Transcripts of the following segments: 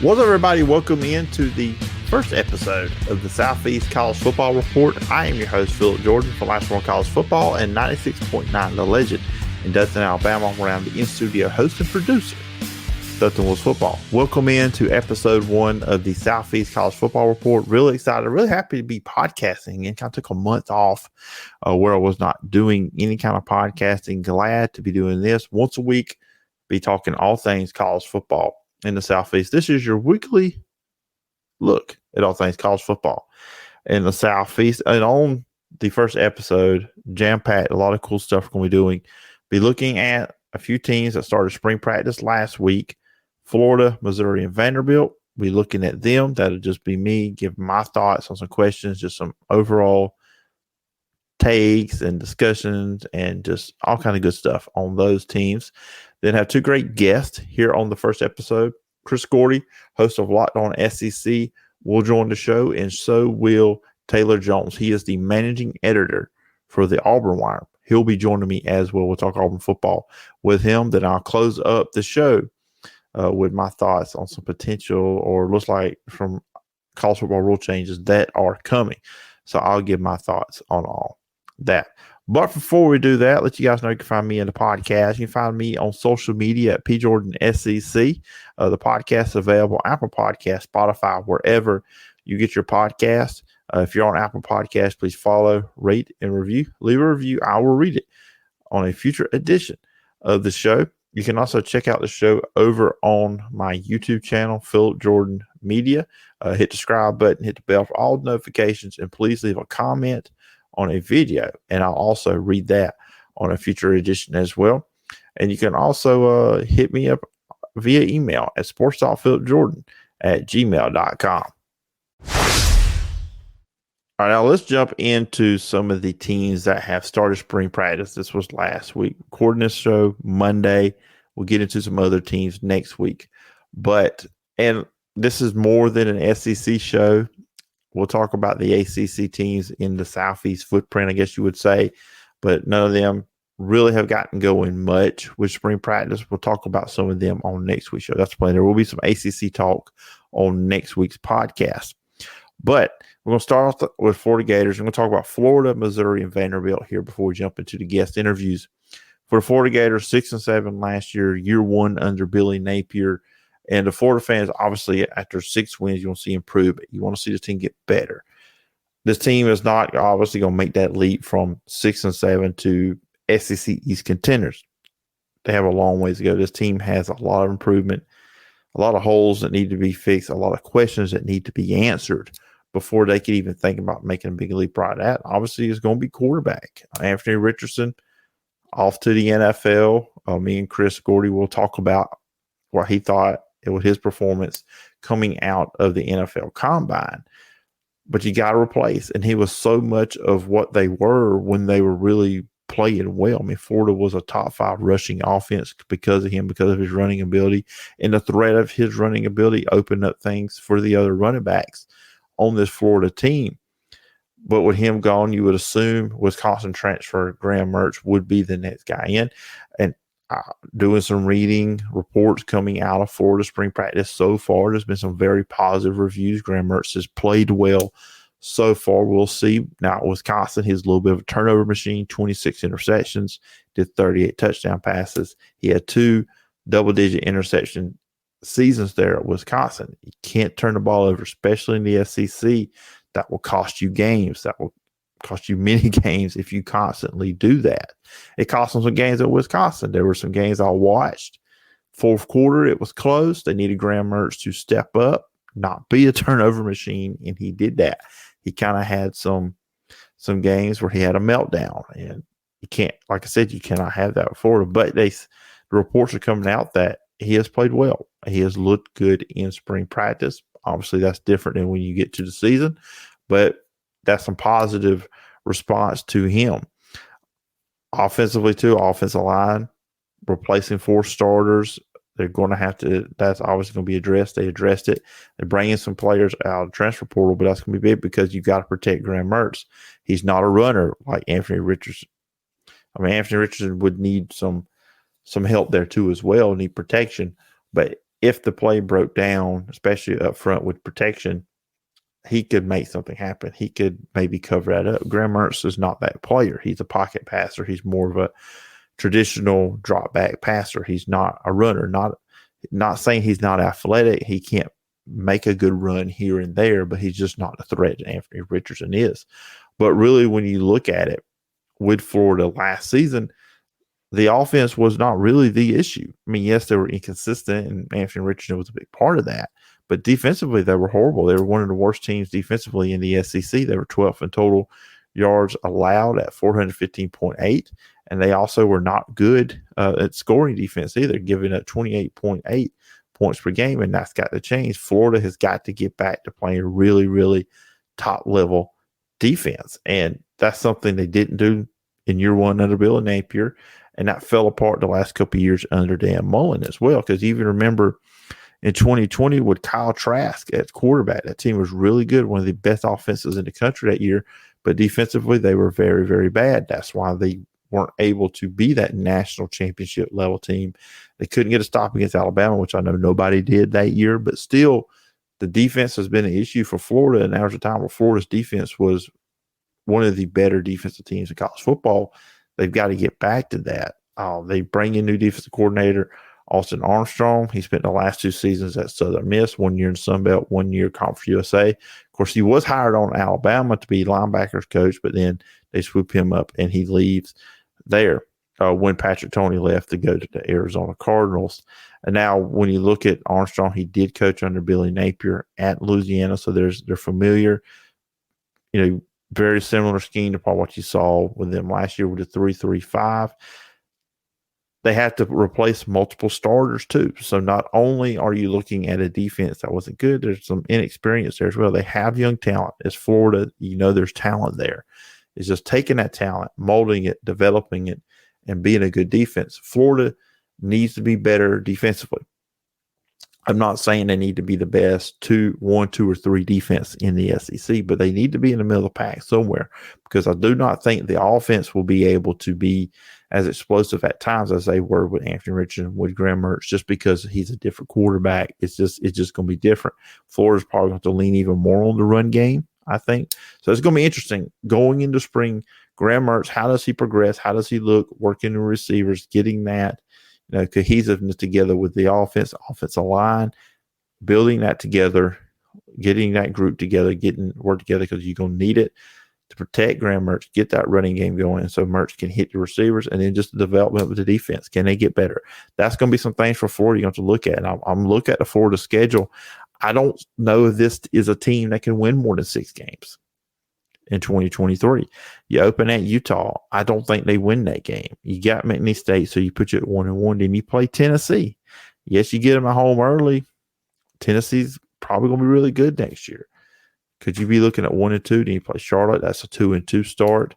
What's up, everybody? Welcome into the first episode of the Southeast College Football Report. I am your host, Phillip Jordan from Last One College Football and 96.9 The Legend in Dothan, Alabama, where I'm the in-studio host and producer of Dothan Wolves Football. Welcome into episode 1 of the Southeast College Football Report. Really excited, really happy to be podcasting, and kind of took a month off where I was not doing any kind of podcasting. Glad to be doing this once a week, be talking all things college football in the Southeast. This is your weekly look at all things college football in the Southeast. And on the first episode, jam-packed, a lot of cool stuff we're going to be doing. Be looking at a few teams that started spring practice last week: Florida, Missouri, and Vanderbilt. Be looking at them. That'll just be me giving my thoughts on some questions, just some overall takes and discussions, and just all kind of good stuff on those teams. Then have two great guests here on the first episode. Chris Gordy, host of Locked On SEC, will join the show, and so will Taylor Jones. He is the managing editor for the Auburn Wire. He'll be joining me as well. We'll talk Auburn football with him. Then I'll close up the show with my thoughts on some potential, or looks like from college football rule changes that are coming. So I'll give my thoughts on all that. But before we do that, let you guys know you can find me in the podcast. You can find me on social media at PJordanSEC. The podcast is available on Apple Podcasts, Spotify, wherever you get your podcast. If you're on Apple Podcasts, please follow, rate, and review. Leave a review. I will read it on a future edition of the show. You can also check out the show over on my YouTube channel, Phillip Jordan Media. Hit the subscribe button, hit the bell for all notifications, and please leave a comment on a video, and I'll also read that on a future edition as well. And you can also hit me up via email at sports.phillipjordan@gmail.com. All right, now let's jump into some of the teams that have started spring practice. This was last week. Recording this show Monday. We'll get into some other teams next week. And this is more than an SEC show. We'll talk about the ACC teams in the Southeast footprint, I guess you would say, but none of them really have gotten going much with spring practice. We'll talk about some of them on next week's show. That's the plan. There will be some ACC talk on next week's podcast. But we're going to start off with Florida Gators. We're going to talk about Florida, Missouri, and Vanderbilt here before we jump into the guest interviews. For the Florida Gators, 6-7 last year 1 under Billy Napier. And the Florida fans, obviously, after 6 wins, you want to see improvement. You want to see the team get better. This team is not obviously going to make that leap from 6-7 to SEC East contenders. They have a long ways to go. This team has a lot of improvement, a lot of holes that need to be fixed, a lot of questions that need to be answered before they can even think about making a big leap right at. Obviously, it's going to be quarterback. Anthony Richardson off to the NFL. Me and Chris Gordy will talk about what he thought it was his performance coming out of the NFL Combine. But you got to replace, and he was so much of what they were when they were really playing well. I mean, Florida was a top 5 rushing offense because of him, because of his running ability, and the threat of his running ability opened up things for the other running backs on this Florida team. But with him gone, you would assume Wisconsin transfer Graham Mertz would be the next guy in. And doing some reading reports coming out of Florida spring practice so far, there's been some very positive reviews. Graham Mertz has played well so far. We'll see. Now, Wisconsin, he's a little bit of a turnover machine, 26 interceptions, did 38 touchdown passes. He had 2 double-digit interception seasons there at Wisconsin. You can't turn the ball over, especially in the SEC. That will cost you games. That will cost you many games if you constantly do that. It cost them some games at Wisconsin. There were some games I watched. Fourth quarter, it was close. They needed Graham Mertz to step up, not be a turnover machine, and he did that. He kind of had some games where he had a meltdown, and you can't, like I said, you cannot have that with Florida. But the reports are coming out that he has played well. He has looked good in spring practice. Obviously, that's different than when you get to the season, but that's some positive response to him. Offensively, too, offensive line, replacing 4 starters. They're going to have to, that's obviously going to be addressed. They addressed it. They're bringing some players out of the transfer portal, but that's going to be big because you got to protect Graham Mertz. He's not a runner like Anthony Richardson. I mean, Anthony Richardson would need some help there too as well, need protection. But if the play broke down, especially up front with protection, he could make something happen. He could maybe cover that up. Graham Mertz is not that player. He's a pocket passer. He's more of a traditional drop back passer. He's not a runner. Not saying he's not athletic. He can't make a good run here and there, but he's just not a threat that Anthony Richardson is. But really, when you look at it with Florida last season, the offense was not really the issue. I mean, yes, they were inconsistent, and Anthony Richardson was a big part of that. But defensively, they were horrible. They were one of the worst teams defensively in the SEC. They were 12th in total yards allowed at 415.8. And they also were not good at scoring defense either, giving up 28.8 points per game. And that's got to change. Florida has got to get back to playing really, really top-level defense. And that's something they didn't do in year one under Bill Napier. And that fell apart the last couple of years under Dan Mullen as well. Because you even remember in 2020 with Kyle Trask at quarterback, that team was really good, one of the best offenses in the country that year. But defensively, they were very, very bad. That's why they weren't able to be that national championship level team. They couldn't get a stop against Alabama, which I know nobody did that year. But still, the defense has been an issue for Florida. And there was a time where Florida's defense was one of the better defensive teams in college football. They've got to get back to that. They bring in new defensive coordinator, Austin Armstrong. He spent the last 2 seasons at Southern Miss, 1 year in Sun Belt, 1 year Conference USA. Of course, he was hired on Alabama to be linebackers coach, but then they swoop him up and he leaves there when Patrick Toney left to go to the Arizona Cardinals. And now when you look at Armstrong, he did coach under Billy Napier at Louisiana, so they're familiar. Very similar scheme to what you saw with them last year with the 3-3-5. They have to replace multiple starters too. So not only are you looking at a defense that wasn't good, there's some inexperience there as well. They have young talent. It's Florida. There's talent there. It's just taking that talent, molding it, developing it, and being a good defense. Florida needs to be better defensively. I'm not saying they need to be the best 1, 2, or 3 defense in the SEC, but they need to be in the middle of the pack somewhere, because I do not think the offense will be able to be as explosive at times as they were with Anthony Richardson, with Graham Mertz, just because he's a different quarterback. It's just going to be different. Florida's probably going to lean even more on the run game, I think. So it's going to be interesting going into spring. Graham Mertz, how does he progress? How does he look working the receivers, getting that cohesiveness together with the offensive line, building that together, getting that group together, getting work together, because you're going to need it to protect Graham Mertz, get that running game going, so Mertz can hit the receivers, and then just the development of the defense. Can they get better? That's going to be some things for Florida you're going to look at. And I'm looking at the Florida schedule. I don't know if this is a team that can win more than 6 games in 2023. You open at Utah. I don't think they win that game. You got McNeese State, so you put you at 1-1. Then you play Tennessee. Yes, you get them at home early. Tennessee's probably going to be really good next year. Could you be looking at 1-2? Then you play Charlotte. That's a 2-2 start.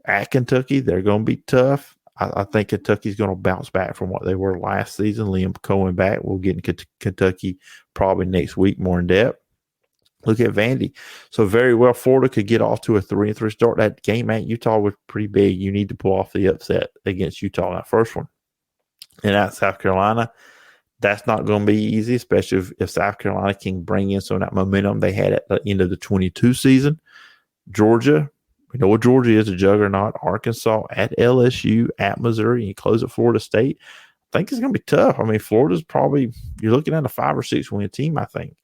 At Kentucky, they're going to be tough. I think Kentucky's going to bounce back from what they were last season. Liam Cohen back. We'll get in Kentucky probably next week more in depth. Look at Vandy. So very well, Florida could get off to a 3-3 start. That game at Utah was pretty big. You need to pull off the upset against Utah in that first one. And at South Carolina, that's not going to be easy, especially if South Carolina can bring in some of that momentum they had at the end of the 22 season. Georgia, we know what Georgia is, a juggernaut. Arkansas, at LSU, at Missouri, and you close at Florida State. I think it's going to be tough. I mean, Florida's probably, you're looking at a 5 or 6 win team, I think.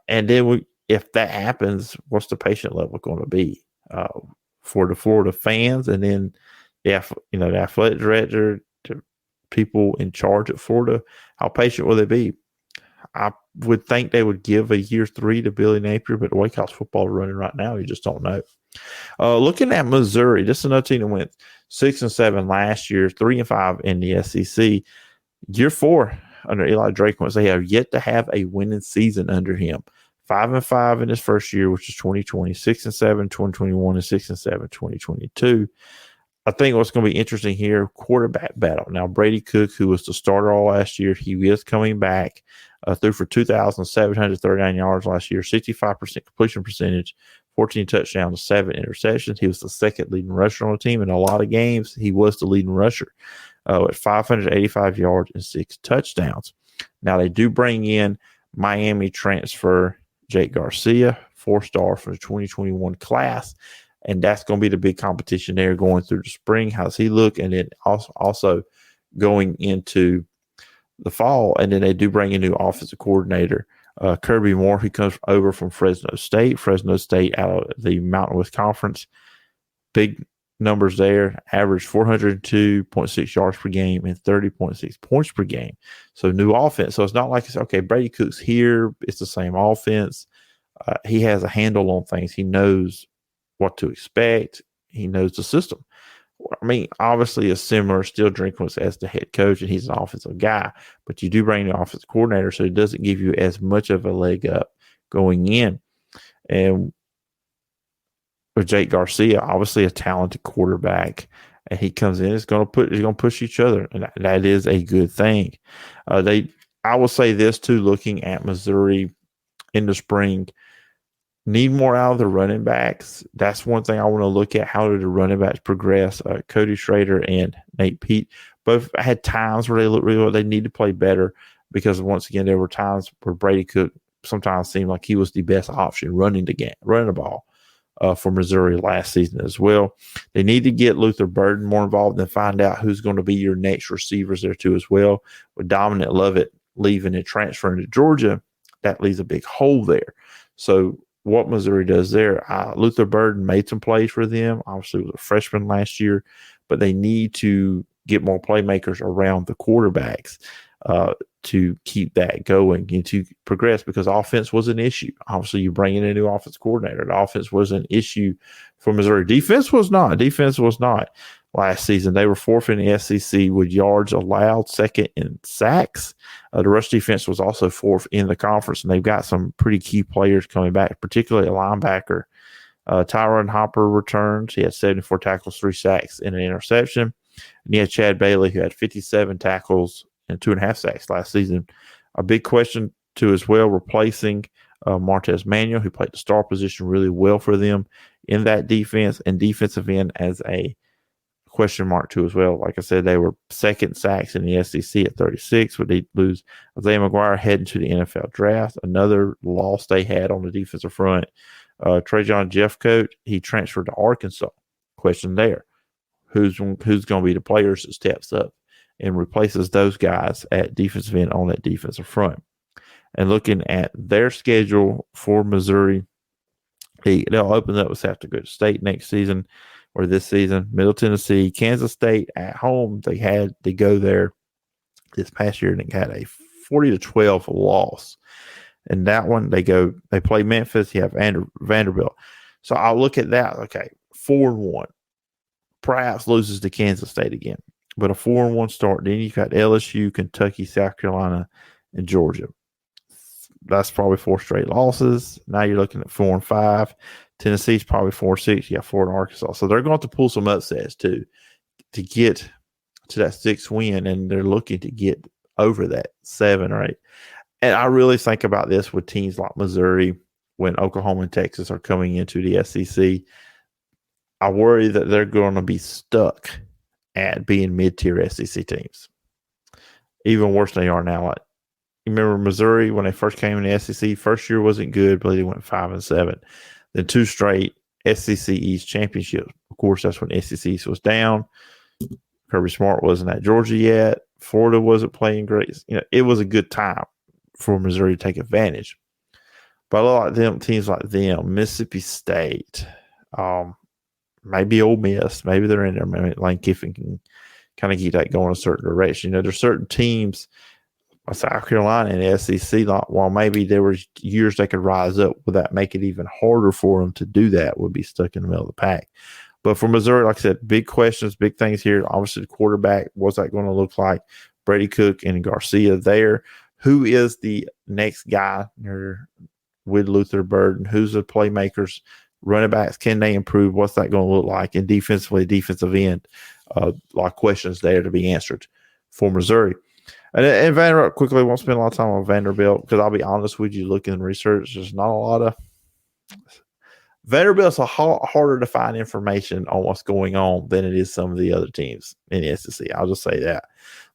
And then if that happens, what's the patient level going to be for the Florida fans? And then the athletic director, to people in charge at Florida, how patient will they be? I would think they would give a year 3 to Billy Napier, but the way college football is running right now, you just don't know. Looking at Missouri, this is another team that went 6-7 last year, 3-5 in the SEC. Year 4 under Eli Drakewitz, they have yet to have a winning season under him. 5-5 in his first year, which is 2020, 6-7 2021, and 6-7 2022. I think what's going to be interesting here, quarterback battle. Now, Brady Cook, who was the starter all last year, he is coming back. Threw for 2,739 yards last year, 65% completion percentage, 14 touchdowns, 7 interceptions. He was the second leading rusher on the team. In a lot of games, he was the leading rusher at 585 yards and 6 touchdowns. Now, they do bring in Miami transfer Jake Garcia, 4-star for the 2021 class, and that's going to be the big competition there going through the spring. How's he look? And then also going into the fall, and then they do bring a new offensive coordinator, Kirby Moore, who comes over from Fresno State. Fresno State out of the Mountain West Conference. Big numbers there. Average 402.6 yards per game and 30.6 points per game. So new offense. So it's not like it's okay, Brady Cook's here. It's the same offense. He has a handle on things. He knows what to expect. He knows the system. I mean, obviously, a similar still Drinkwitz as the head coach, and he's an offensive guy, but you do bring the offensive coordinator, so it doesn't give you as much of a leg up going in. And with Jake Garcia, obviously a talented quarterback, and he comes in, he's going to push each other, and that is a good thing. I will say this too, looking at Missouri in the spring, need more out of the running backs. That's one thing I want to look at. How did the running backs progress? Cody Schrader and Nate Pete both had times where they looked really well. They need to play better because, once again, there were times where Brady Cook sometimes seemed like he was the best option running the ball for Missouri last season as well. They need to get Luther Burden more involved and find out who's going to be your next receivers there too as well. With Dominic Lovett leaving and transferring to Georgia, that leaves a big hole there. So what Missouri does there, Luther Burden made some plays for them. Obviously, was a freshman last year, but they need to get more playmakers around the quarterbacks to keep that going and to progress, because offense was an issue. Obviously, you bring in a new offense coordinator. The offense was an issue for Missouri. Defense was not. Last season. They were fourth in the SEC with yards allowed, second in sacks. The rush defense was also fourth in the conference, and they've got some pretty key players coming back, particularly a linebacker. Tyron Hopper returns. He had 74 tackles, 3 sacks, and an interception. And you had Chad Bailey, who had 57 tackles and 2.5 sacks last season. A big question, too, as well, replacing Martez Manuel, who played the star position really well for them in that defense, and defensive end as a question mark too as well. Like I said, they were second sacks in the SEC at 36, but they lose Isaiah McGuire heading to the NFL draft. Another loss they had on the defensive front. Trajan Jeffcoat, he transferred to Arkansas. Question there. Who's going to be the players that steps up and replaces those guys at defensive end on that defensive front? And looking at their schedule for Missouri, they'll open up with South Dakota State next season. Or this season, Middle Tennessee, Kansas State at home. They go there this past year and they had a 40-12 loss. And that one, they play Memphis. You have Vanderbilt. So I'll look at that. Okay, 4-1. Perhaps loses to Kansas State again, but a 4-1 start. Then you've got LSU, Kentucky, South Carolina, and Georgia. That's probably 4 straight losses. Now you're looking at 4-5. Tennessee's probably 4-6. You got Florida, Arkansas. So they're going to pull some upsets too to get to that 6th win, and they're looking to get over that 7 or 8. And I really think about this with teams like Missouri when Oklahoma and Texas are coming into the SEC. I worry that they're going to be stuck at being mid-tier SEC teams, even worse than they are now. Like, you remember Missouri when they first came in the SEC? First year wasn't good, but they went 5-7. Then 2 straight SEC East championships. Of course, that's when SEC East was down. Kirby Smart wasn't at Georgia yet. Florida wasn't playing great. It was a good time for Missouri to take advantage. But a lot of them, teams like them, Mississippi State, maybe Ole Miss, maybe they're in there. Maybe Lane Kiffin can kind of keep that going a certain direction. There's certain teams, South Carolina and the SEC, while maybe there were years they could rise up, would that make it even harder for them to do that? Would be stuck in the middle of the pack. But for Missouri, like I said, big questions, big things here. Obviously, the quarterback, what's that going to look like? Brady Cook and Garcia there. Who is the next guy with Luther Burden? Who's the playmakers? Running backs, can they improve? What's that going to look like? And defensively, defensive end, a lot of questions there to be answered for Missouri. And Vanderbilt, quickly, won't spend a lot of time on Vanderbilt because I'll be honest with you, looking in research, there's not a lot of Vanderbilt's harder to find information on what's going on than it is some of the other teams in the SEC. I'll just say that.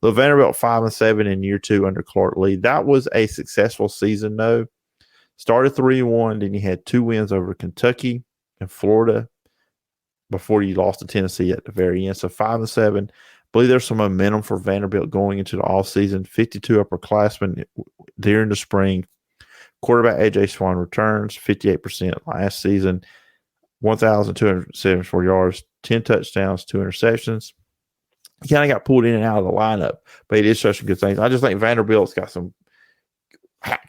The Vanderbilt 5-7 in year 2 under Clark Lee. That was a successful season, though. Started 3-1, then you had 2 wins over Kentucky and Florida before you lost to Tennessee at the very end. So 5-7. I believe there's some momentum for Vanderbilt going into the offseason. 52 upperclassmen during the spring. Quarterback A.J. Swan returns 58% last season, 1,274 yards, 10 touchdowns, 2 interceptions. He kind of got pulled in and out of the lineup, but he did show some good things. I just think Vanderbilt's got some.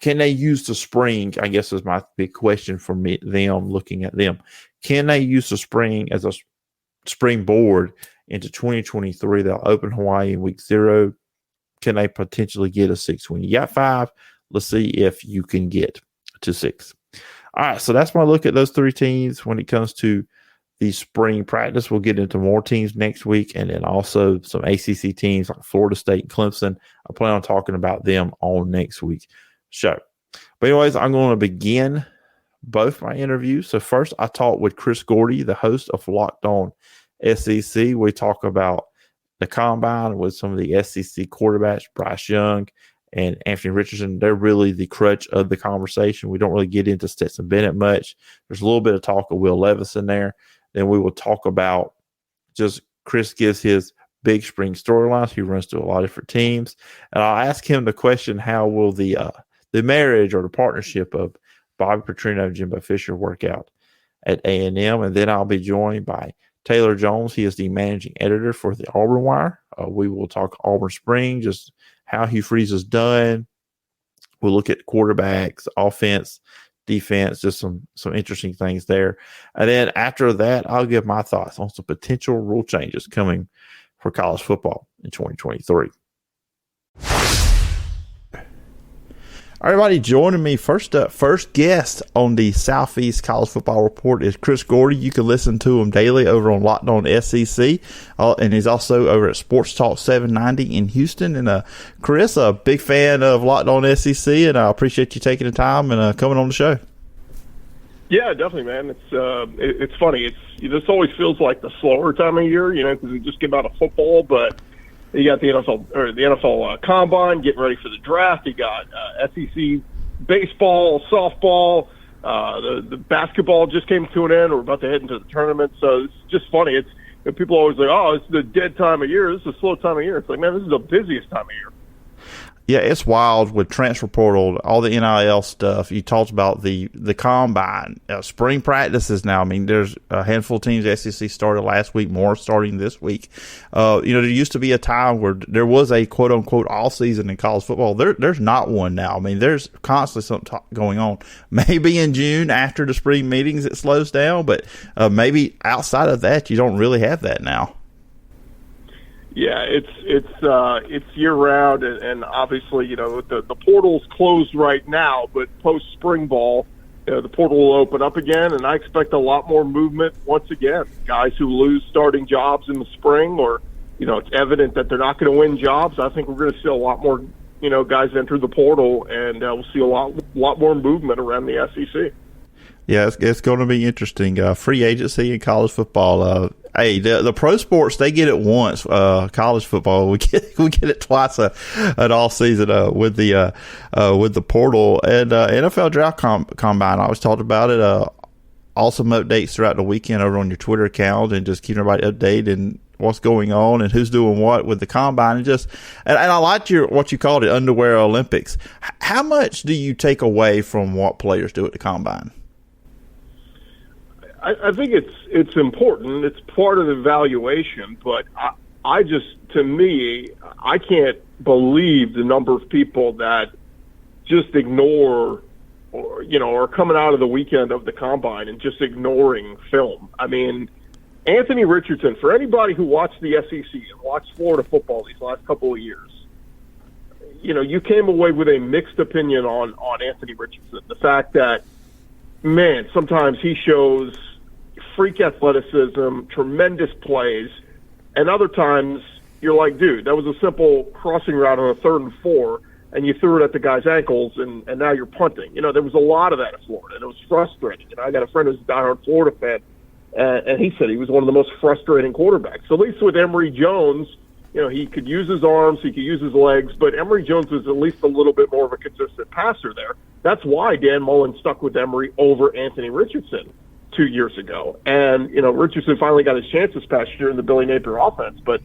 Can they use the spring? I guess is my big question for me. Them looking at them, can they use the spring as a springboard into 2023? They'll open Hawaii in week 0. Can they potentially get a 6 win? You got 5. Let's see if you can get to 6. All right, so that's my look at those 3 teams when it comes to the spring practice. We'll get into more teams next week, and then also some ACC teams like Florida State and Clemson. I plan on talking about them on next week's show. But anyways, I'm going to begin both my interviews. So first, I talked with Chris Gordy, the host of Locked On SEC. We talk about the combine with some of the SEC quarterbacks, Bryce Young and Anthony Richardson. They're really the crutch of the conversation. We don't really get into Stetson Bennett much. There's a little bit of talk of Will Levis in there. Then we will talk about just Chris gives his big spring storylines. He runs to a lot of different teams. And I'll ask him the question, how will the marriage or the partnership of Bobby Petrino and Jimbo Fisher work out at A&M? And then I'll be joined by Taylor Jones. He is the managing editor for the Auburn Wire. We will talk Auburn spring, just how Hugh Freeze is done. We'll look at quarterbacks, offense, defense, just some interesting things there. And then after that, I'll give my thoughts on some potential rule changes coming for college football in 2023. Everybody joining me. First guest on the Southeast College Football Report is Chris Gordy. You can listen to him daily over on Locked On SEC, and he's also over at Sports Talk 790 in Houston. And Chris, a big fan of Locked On SEC, and I appreciate you taking the time and coming on the show. Yeah, definitely, man. It's funny. This always feels like the slower time of year, because we just came out of football, but you got the NFL Combine getting ready for the draft. You got SEC baseball, softball. The basketball just came to an end. We're about to head into the tournament. So it's just funny. People always like, oh, it's the dead time of year. This is a slow time of year. It's like, man, this is the busiest time of year. Yeah, it's wild with transfer portal, all the NIL stuff. You talked about the combine, spring practices now. I mean, there's a handful of teams. The SEC started last week, more starting this week. There used to be a time where there was a quote unquote all season in college football. There's not one now. I mean, there's constantly something going on. Maybe in June after the spring meetings it slows down, but maybe outside of that you don't really have that now. Yeah, it's year round, and obviously, the portal's closed right now, but post spring ball, the portal will open up again, and I expect a lot more movement once again. Guys who lose starting jobs in the spring, or it's evident that they're not going to win jobs. I think we're going to see a lot more, guys enter the portal, and we'll see a lot more movement around the SEC. Yeah, it's going to be interesting. Free agency in college football. Hey, the pro sports, they get it once. College football, we get it twice an all season with the portal and NFL draft combine. I always talked about it. Awesome updates throughout the weekend over on your Twitter account, and just keeping everybody updated and what's going on and who's doing what with the combine, and I liked what you called it, underwear Olympics. How much do you take away from what players do at the combine? I think it's important. It's part of the evaluation, but I to me, I can't believe the number of people that just ignore or are coming out of the weekend of the combine and just ignoring film. I mean, Anthony Richardson, for anybody who watched the SEC and watched Florida football these last couple of years, you came away with a mixed opinion on Anthony Richardson. The fact that, man, sometimes he shows freak athleticism, tremendous plays, and other times you're like, dude, that was a simple crossing route on a 3rd and 4, and you threw it at the guy's ankles, and now you're punting. There was a lot of that in Florida, and it was frustrating. I got a friend who's a diehard Florida fan, and he said he was one of the most frustrating quarterbacks. So at least with Emory Jones, he could use his arms, he could use his legs, but Emory Jones was at least a little bit more of a consistent passer there. That's why Dan Mullen stuck with Emory over Anthony Richardson 2 years ago. And, Richardson finally got his chance this past year in the Billy Napier offense. But,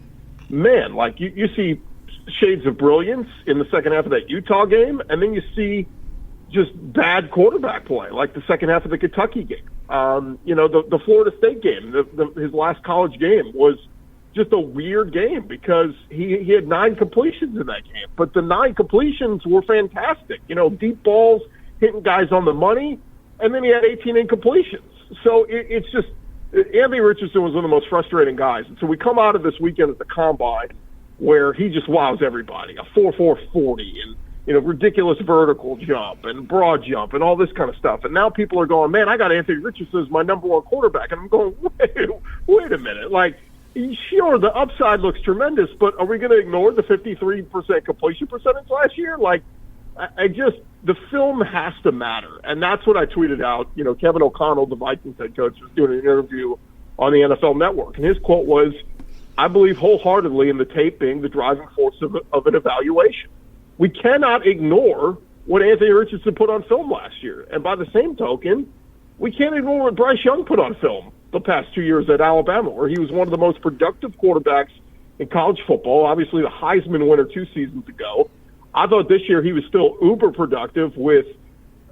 man, you see shades of brilliance in the second half of that Utah game, and then you see just bad quarterback play, like the second half of the Kentucky game. The Florida State game, his last college game, was just a weird game because he had 9 completions in that game. But the 9 completions were fantastic. Deep balls, hitting guys on the money, and then he had 18 incompletions. So it's just Anthony Richardson was one of the most frustrating guys. And so we come out of this weekend at the Combine where he just wows everybody, a 4.4 40 and ridiculous vertical jump and broad jump and all this kind of stuff. And now people are going, man, I got Anthony Richardson as my number 1 quarterback. And I'm going, wait a minute. Sure, the upside looks tremendous, but are we going to ignore the 53% completion percentage last year? The film has to matter. And that's what I tweeted out. Kevin O'Connell, the Vikings head coach, was doing an interview on the NFL Network. And his quote was, I believe wholeheartedly in the tape being the driving force of an evaluation. We cannot ignore what Anthony Richardson put on film last year. And by the same token, we can't ignore what Bryce Young put on film the past 2 years at Alabama, where he was one of the most productive quarterbacks in college football, obviously the Heisman winner 2 seasons ago. I thought this year he was still uber productive with,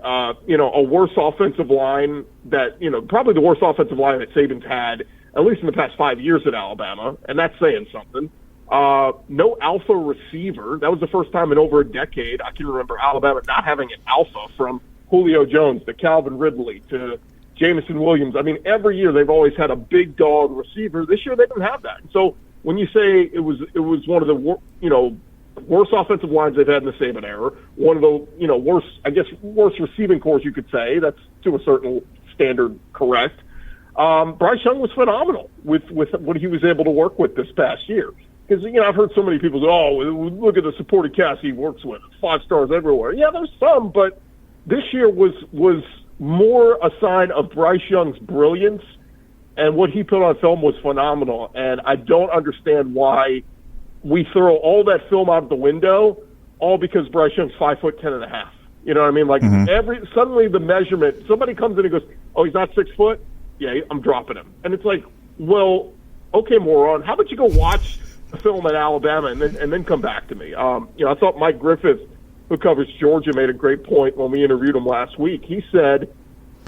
a worse offensive line that, probably the worst offensive line that Saban's had, at least in the past 5 years at Alabama, and that's saying something. No alpha receiver. That was the first time in over a decade I can remember Alabama not having an alpha, from Julio Jones to Calvin Ridley to Jameson Williams. I mean, every year they've always had a big dog receiver. This year they didn't have that. So when you say it was one of the worst offensive lines they've had in the Saban era, one of the worst receiving corps, you could say. That's to a certain standard correct. Bryce Young was phenomenal with what he was able to work with this past year. Because, I've heard so many people say, look at the supported cast he works with. It's 5 stars everywhere. Yeah, there's some, but this year was more a sign of Bryce Young's brilliance, and what he put on film was phenomenal. And I don't understand why we throw all that film out the window, all because Bryce Young's 5'10.5". You know what I mean? Suddenly the measurement, somebody comes in and goes, oh, he's not 6 foot? Yeah, I'm dropping him. And it's like, well, okay, moron, how about you go watch the film at Alabama and then come back to me? I thought Mike Griffith, who covers Georgia, made a great point when we interviewed him last week. He said,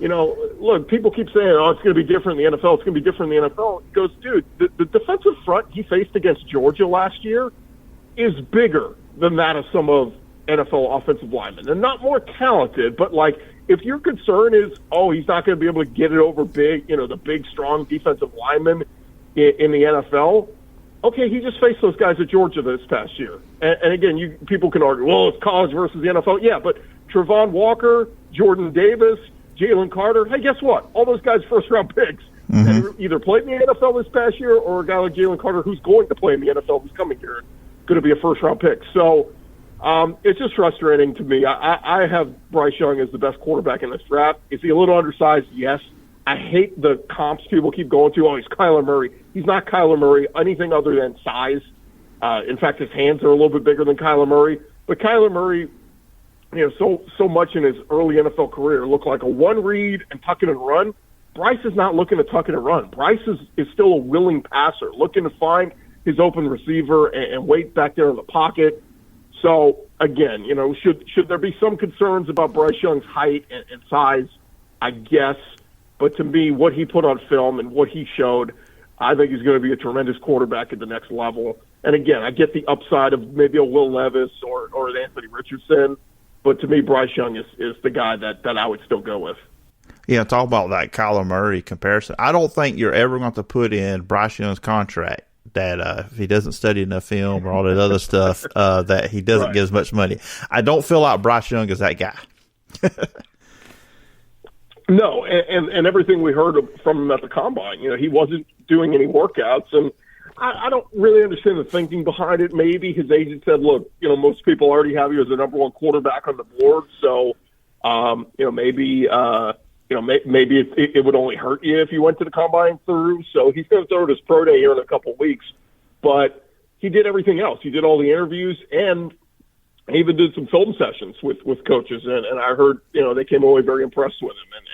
look, people keep saying, it's going to be different in the NFL. It's going to be different in the NFL. He goes, dude, the defensive front he faced against Georgia last year is bigger than that of some of NFL offensive linemen. They're not more talented, but if your concern is, he's not going to be able to get it over the big, strong defensive linemen in the NFL, okay, he just faced those guys at Georgia this past year. And again, people can argue, well, it's college versus the NFL. Yeah, but Trevon Walker, Jordan Davis, Jalen Carter, hey, guess what? All those guys first-round picks. Mm-hmm. And either played in the NFL this past year, or a guy like Jalen Carter who's going to play in the NFL this coming year, going to be a first-round pick. So it's just frustrating to me. I have Bryce Young as the best quarterback in this draft. Is he a little undersized? Yes. I hate the comps people keep going to. He's Kyler Murray. He's not Kyler Murray, anything other than size. In fact, his hands are a little bit bigger than Kyler Murray. But Kyler Murray, so much in his early NFL career looked like a one-read and tuck it and run. Bryce is not looking to tuck it and run. Bryce is still a willing passer, looking to find his open receiver and wait back there in the pocket. So, again, should there be some concerns about Bryce Young's height and size? I guess. But to me, what he put on film and what he showed, I think he's going to be a tremendous quarterback at the next level. And again, I get the upside of maybe a Will Levis or an Anthony Richardson, but to me, Bryce Young is the guy that I would still go with. Yeah, talk about that Kyler Murray comparison. I don't think you're ever going to put in Bryce Young's contract that if he doesn't study enough film or all that other stuff, that he doesn't get as much money. I don't feel like Bryce Young is that guy. No, and everything we heard from him at the Combine, he wasn't doing any workouts. And I don't really understand the thinking behind it. Maybe his agent said, look, most people already have you as the number one quarterback on the board. So, maybe it would only hurt you if you went to the combine through. So he's going to throw it his pro day here in a couple of weeks. But he did everything else. He did all the interviews, and he even did some film sessions with coaches. And I heard, they came away very impressed with him and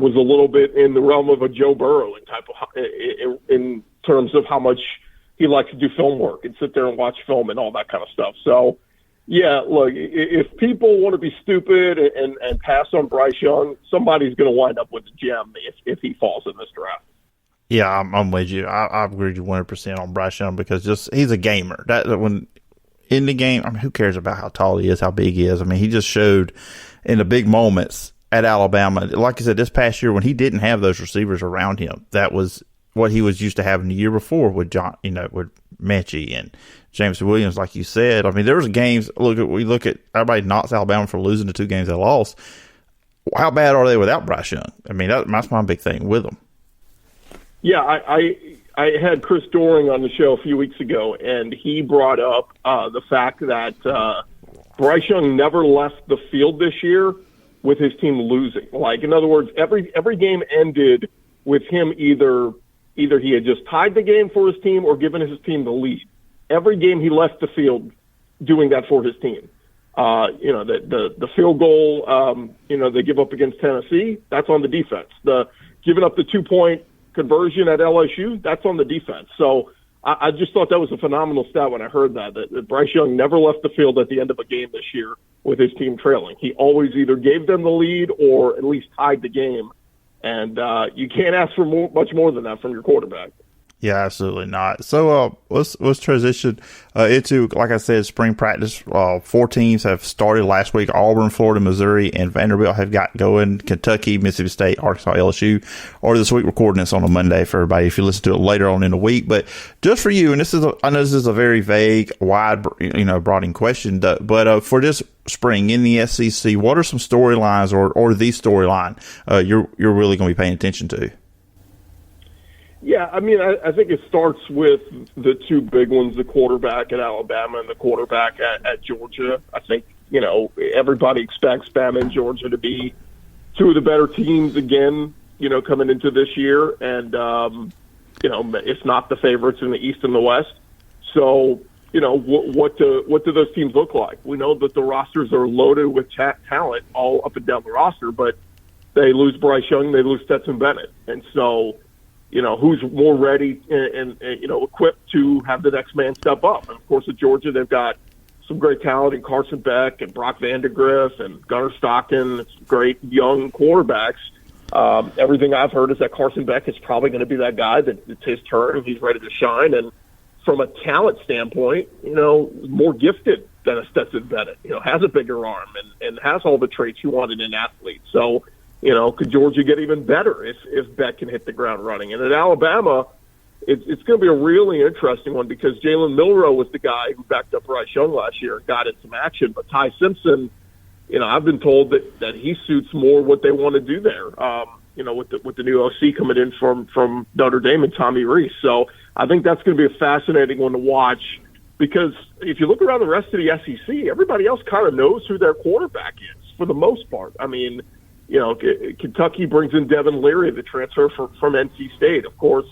was a little bit in the realm of a Joe Burrow in terms of how much he likes to do film work and sit there and watch film and all that kind of stuff. So, yeah, look, if people want to be stupid and pass on Bryce Young, somebody's going to wind up with a gem if he falls in this draft. Yeah, I'm with you. I agree with you 100% on Bryce Young because he's a gamer. That when in the game, who cares about how tall he is, how big he is? He just showed in the big moments at Alabama. Like I said, this past year when he didn't have those receivers around him, that was what he was used to having the year before with with Mechie and James Williams, like you said. There was games. We look at everybody knocks Alabama for losing the 2 games they lost. How bad are they without Bryce Young? That's my big thing with them. Yeah, I had Chris Doring on the show a few weeks ago, and he brought up the fact that Bryce Young never left the field this year with his team losing. Like, in other words, every game ended with him either he had just tied the game for his team or given his team the lead. Every game he left the field doing that for his team. The field goal, they give up against Tennessee, that's on the defense. The giving up the 2-point conversion at LSU, that's on the defense. So I just thought that was a phenomenal stat when I heard that Bryce Young never left the field at the end of a game this year with his team trailing. He always either gave them the lead or at least tied the game. And you can't ask for much more than that from your quarterback. Yeah, absolutely not. So let's transition into, like I said, spring practice. 4 teams have started last week. Auburn, Florida, Missouri, and Vanderbilt have got going. Kentucky, Mississippi State, Arkansas, LSU are this week, recording this on a Monday for everybody if you listen to it later on in the week. But just for you, and I know this is a very vague, wide, broadening question, but for this spring in the SEC, what are some storylines or the storyline you're really going to be paying attention to? Yeah, I think it starts with the 2 big ones, the quarterback at Alabama and the quarterback at Georgia. I think, everybody expects Bama and Georgia to be 2 of the better teams again, coming into this year. And, it's not the favorites in the East and the West. So, what do those teams look like? We know that the rosters are loaded with talent all up and down the roster, but they lose Bryce Young, they lose Stetson Bennett. And so, who's more ready and equipped to have the next man step up. And, of course, at Georgia, they've got some great talent in Carson Beck and Brock Vandegrift and Gunnar Stockton, some great young quarterbacks. Everything I've heard is that Carson Beck is probably going to be that guy that it's his turn and he's ready to shine. And from a talent standpoint, more gifted than a Stetson Bennett, has a bigger arm and has all the traits you want in an athlete. So, could Georgia get even better if Beck can hit the ground running? And at Alabama, it's going to be a really interesting one because Jalen Milroe was the guy who backed up Bryce Young last year and got in some action. But Ty Simpson, I've been told that he suits more what they want to do there, with the new OC coming in from Notre Dame and Tommy Rees. So I think that's going to be a fascinating one to watch because if you look around the rest of the SEC, everybody else kind of knows who their quarterback is for the most part. Kentucky brings in Devin Leary, the transfer from NC State. Of course,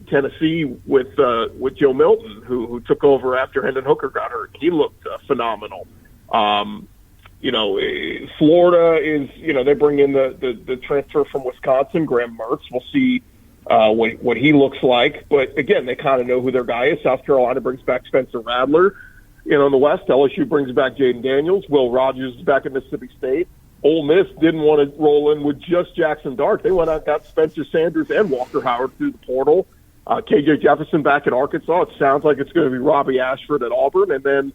Tennessee with Joe Milton, who took over after Hendon Hooker got hurt. He looked phenomenal. Florida is, they bring in the transfer from Wisconsin, Graham Mertz. We'll see what he looks like. But, again, they kind of know who their guy is. South Carolina brings back Spencer Rattler. In the West, LSU brings back Jaden Daniels. Will Rogers is back at Mississippi State. Ole Miss didn't want to roll in with just Jackson Dart. They went out and got Spencer Sanders and Walker Howard through the portal. KJ Jefferson back at Arkansas. It sounds like it's going to be Robbie Ashford at Auburn. And then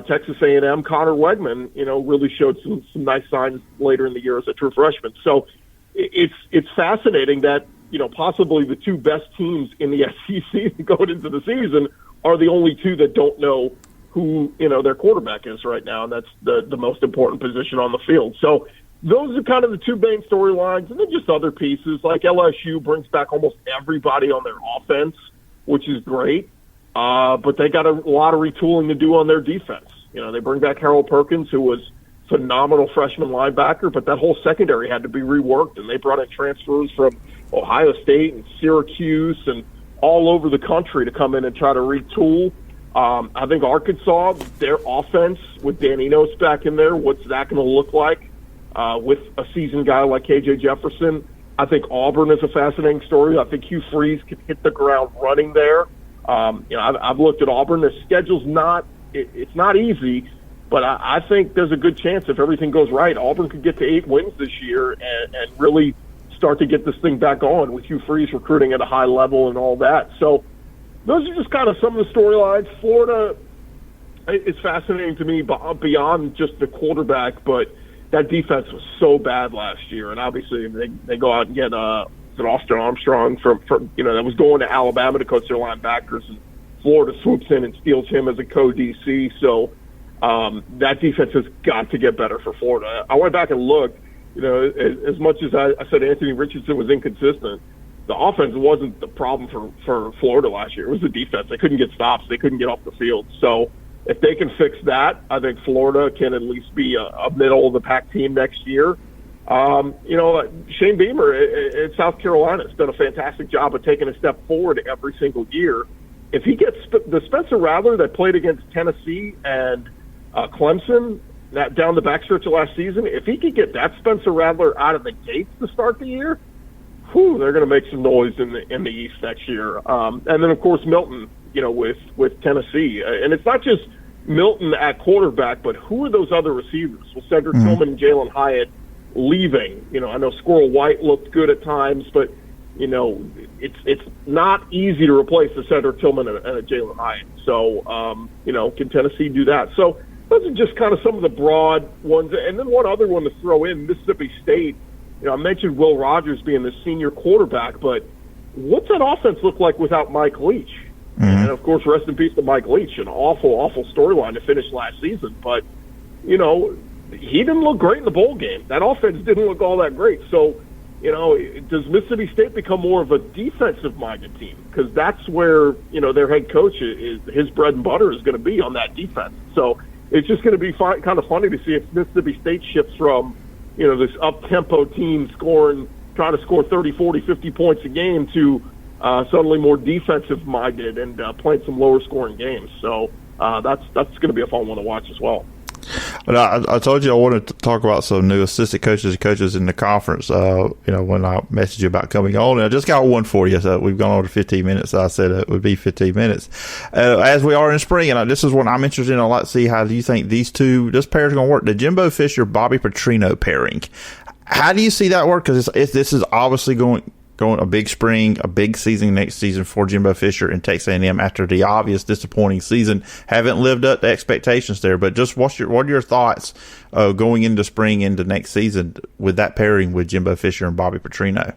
Texas A&M, Connor Wegman, really showed some nice signs later in the year as a true freshman. So it's fascinating that, possibly the 2 best teams in the SEC going into the season are the only 2 that don't know who their quarterback is right now, and that's the most important position on the field. So those are kind of the two main storylines, and then just other pieces like LSU brings back almost everybody on their offense, which is great. But they got a lot of retooling to do on their defense. You know, they bring back Harold Perkins, who was phenomenal freshman linebacker, but that whole secondary had to be reworked, and they brought in transfers from Ohio State and Syracuse and all over the country to come in and try to retool. I think Arkansas, their offense with Dan Enos back in there, what's that going to look like with a seasoned guy like KJ Jefferson? I think Auburn is a fascinating story. I think Hugh Freeze can hit the ground running there. I've looked at Auburn. Their schedule's it's not easy, but I think there's a good chance if everything goes right, Auburn could get to 8 wins this year and really start to get this thing back on with Hugh Freeze recruiting at a high level and all that. So those are just kind of some of the storylines. Florida is fascinating to me beyond just the quarterback, but that defense was so bad last year, and obviously they go out and get Austin Armstrong from that was going to Alabama to coach their linebackers, and Florida swoops in and steals him as a co-DC. So that defense has got to get better for Florida. I went back and looked. You know, as much as I said Anthony Richardson was inconsistent, the offense wasn't the problem for Florida last year. It was the defense. They couldn't get stops. They couldn't get off the field. So if they can fix that, I think Florida can at least be a middle-of-the-pack team next year. Shane Beamer at South Carolina has done a fantastic job of taking a step forward every single year. If he gets the Spencer Rattler that played against Tennessee and Clemson down the backstretch of last season, if he could get that Spencer Rattler out of the gates to start the year, they're going to make some noise in the East next year. And then, of course, Milton, with Tennessee. And it's not just Milton at quarterback, but who are those other receivers? Well, Cedric Tillman and Jalen Hyatt leaving. I know Squirrel White looked good at times, but it's not easy to replace a Cedric Tillman and a Jalen Hyatt. So, can Tennessee do that? So those are just kind of some of the broad ones. And then one other one to throw in, Mississippi State. I mentioned Will Rogers being the senior quarterback, but what's that offense look like without Mike Leach? Mm-hmm. And, of course, rest in peace to Mike Leach, an awful, awful storyline to finish last season. But, he didn't look great in the bowl game. That offense didn't look all that great. So, does Mississippi State become more of a defensive-minded team? Because that's where, their head coach, his bread and butter is going to be on that defense. So it's just going to be kind of funny to see if Mississippi State shifts from, this up-tempo team trying to score 30, 40, 50 points a game to suddenly more defensive-minded and playing some lower-scoring games. So that's going to be a fun one to watch as well. But I told you I wanted to talk about some new assistant coaches and coaches in the conference, when I messaged you about coming on. And I just got one for you. So we've gone over 15 minutes. So I said it would be 15 minutes. As we are in spring, and this is what I'm interested in. I'd like to see how do you think this pair is going to work. The Jimbo Fisher, Bobby Petrino pairing. How do you see that work? Because this is obviously going a big spring, a big season next season for Jimbo Fisher and Texas A&M after the obvious disappointing season. Haven't lived up to expectations there, but just what are your thoughts going into spring, into next season with that pairing with Jimbo Fisher and Bobby Petrino?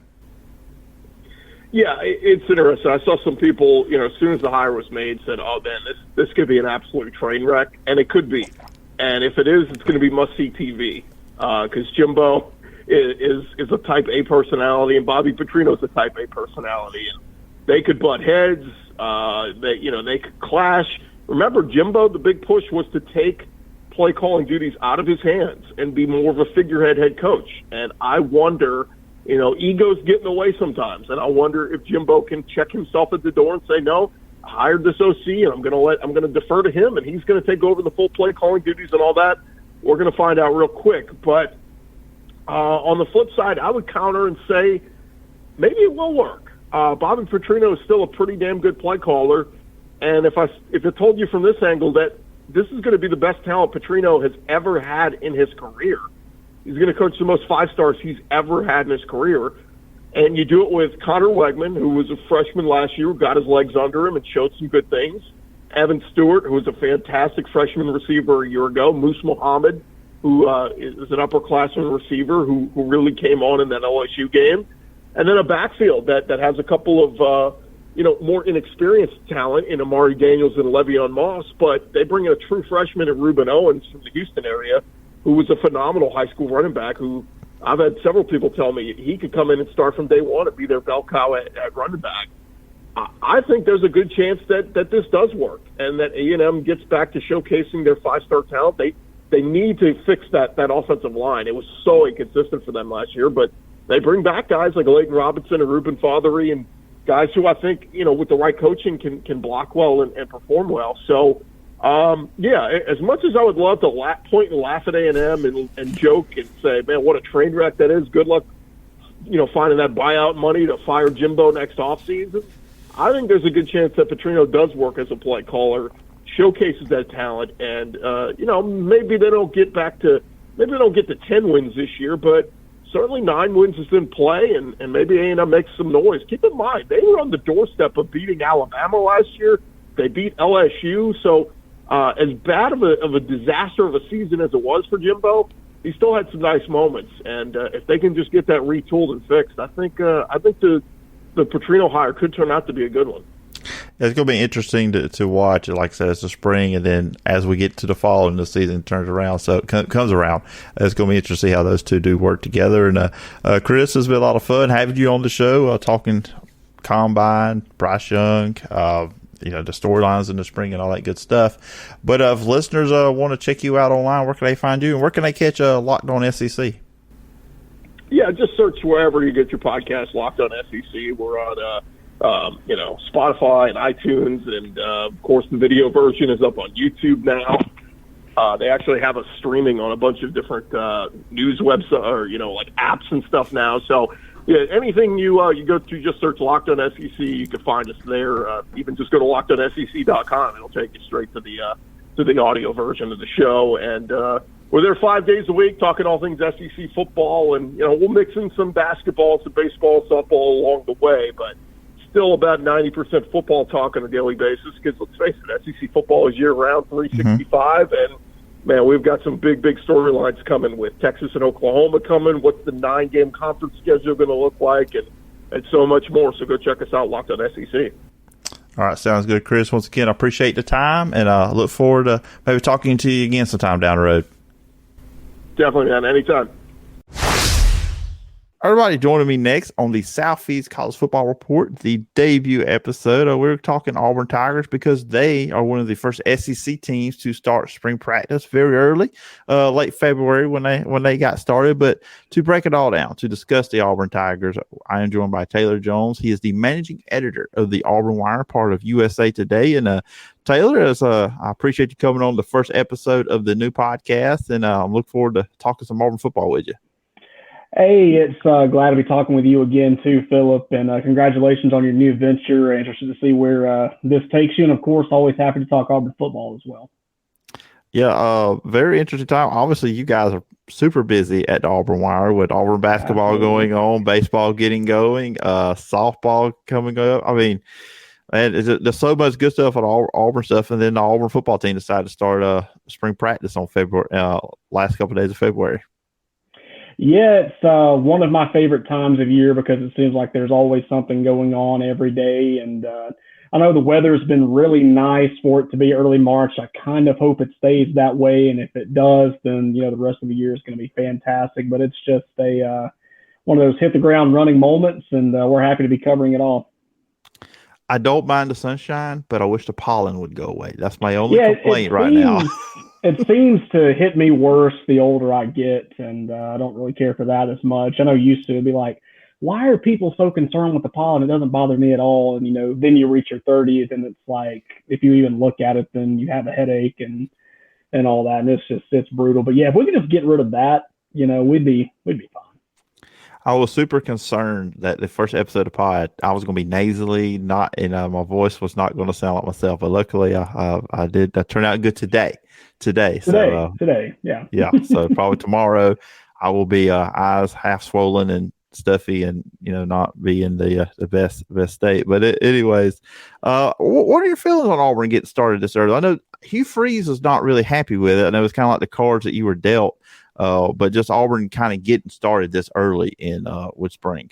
Yeah, it's interesting. I saw some people, as soon as the hire was made, said, "Oh, man, this could be an absolute train wreck," and it could be. And if it is, it's going to be must-see TV because Jimbo is a type A personality, and Bobby Petrino is a type A personality, and they could butt heads. They could clash. Remember, Jimbo, the big push was to take play calling duties out of his hands and be more of a figurehead head coach. And I wonder, egos get in the way sometimes, and I wonder if Jimbo can check himself at the door and say, "No, I hired this OC, and I'm going to defer to him, and he's going to take over the full play calling duties and all that." We're going to find out real quick, but. On the flip side, I would counter and say maybe it will work. Bobby Petrino is still a pretty damn good play caller, and if I told you from this angle that this is going to be the best talent Petrino has ever had in his career, he's going to coach the most 5-stars he's ever had in his career, and you do it with Connor Wegman, who was a freshman last year, got his legs under him and showed some good things, Evan Stewart, who was a fantastic freshman receiver a year ago, Moose Muhammad, who is an upperclassman receiver who really came on in that LSU game, and then a backfield that has a couple of more inexperienced talent in Amari Daniels and Le'Veon Moss, but they bring in a true freshman in Reuben Owens from the Houston area who was a phenomenal high school running back who I've had several people tell me he could come in and start from day one and be their bell cow at running back. I think there's a good chance that this does work and that A&M gets back to showcasing their five-star talent. They need to fix that offensive line. It was so inconsistent for them last year, but they bring back guys like Leighton Robinson and Ruben Fothery and guys who I think, with the right coaching can block well and perform well. So, as much as I would love to point and laugh at A&M and joke and say, man, what a train wreck that is. Good luck, finding that buyout money to fire Jimbo next offseason. I think there's a good chance that Petrino does work as a play caller, showcases that talent, and maybe they don't get to 10 wins this year, but certainly 9 wins is in play, and maybe A&M makes some noise. Keep in mind, they were on the doorstep of beating Alabama last year. They beat LSU, so as bad of a disaster of a season as it was for Jimbo, he still had some nice moments, and if they can just get that retooled and fixed, I think the Petrino hire could turn out to be a good one. It's going to be interesting to watch. Like I said, it's the spring, and then as we get to the fall and the season turns around, so it comes around, it's going to be interesting to see how those two do work together. And Chris, it's been a lot of fun having you on the show, talking Combine, Bryce Young, the storylines in the spring and all that good stuff. But if listeners want to check you out online, where can they find you, and where can they catch Locked On SEC? Yeah, just search wherever you get your podcast, Locked On SEC. We're on Spotify and iTunes, and of course the video version is up on YouTube now. They actually have us streaming on a bunch of different news websites or like apps and stuff now. So yeah, anything you go to, just search Locked On SEC. You can find us there. Even just go to lockedonsec.com. It'll take you straight to the audio version of the show. And we're there 5 days a week talking all things SEC football, and we'll mix in some basketball, some baseball, softball along the way, but still about 90% football talk on a daily basis because, let's face it, SEC football is year-round, 365, and, man, we've got some big storylines coming with Texas and Oklahoma coming. What's the 9-game conference schedule going to look like, and so much more. So go check us out, Locked On SEC. All right, sounds good, Chris. Once again, I appreciate the time, and I look forward to maybe talking to you again sometime down the road. Definitely, man. Anytime. Everybody joining me next on the Southeast College Football Report, the debut episode. We're talking Auburn Tigers because they are one of the first SEC teams to start spring practice very early, late February when they got started. But to break it all down, to discuss the Auburn Tigers, I am joined by Taylor Jones. He is the managing editor of the Auburn Wire, part of USA Today. And Taylor, I appreciate you coming on the first episode of the new podcast, and I look forward to talking some Auburn football with you. Hey, it's glad to be talking with you again too, Phillip, and congratulations on your new venture. Interested to see where this takes you, and of course, always happy to talk Auburn football as well. Yeah, very interesting time. Obviously, you guys are super busy at the Auburn Wire with Auburn basketball going on, baseball getting going, softball coming up. I mean, man, there's so much good stuff on Auburn stuff, and then the Auburn football team decided to start spring practice on February, last couple of days of February. Yeah, it's one of my favorite times of year because it seems like there's always something going on every day. And I know the weather's been really nice for it to be early March. I kind of hope it stays that way. And if it does, then, the rest of the year is going to be fantastic. But it's just one of those hit the ground running moments, and we're happy to be covering it all. I don't mind the sunshine, but I wish the pollen would go away. That's my only complaint right now. It seems to hit me worse the older I get, and I don't really care for that as much. I know used to be like, why are people so concerned with the pollen? It doesn't bother me at all. And, then you reach your 30s, and it's like, if you even look at it, then you have a headache and all that. And it's brutal. But yeah, if we could just get rid of that, we'd be fine. I was super concerned that the first episode of pod, I was going to be nasally, my voice was not going to sound like myself. But luckily, I did. That turned out good today. Yeah. Yeah. So probably tomorrow, I will be eyes half swollen and stuffy, and not be in the best state. But anyways, what are your feelings on Auburn getting started this early? I know Hugh Freeze was not really happy with it, and it was kind of like the cards that you were dealt. But just Auburn kind of getting started this early in with spring.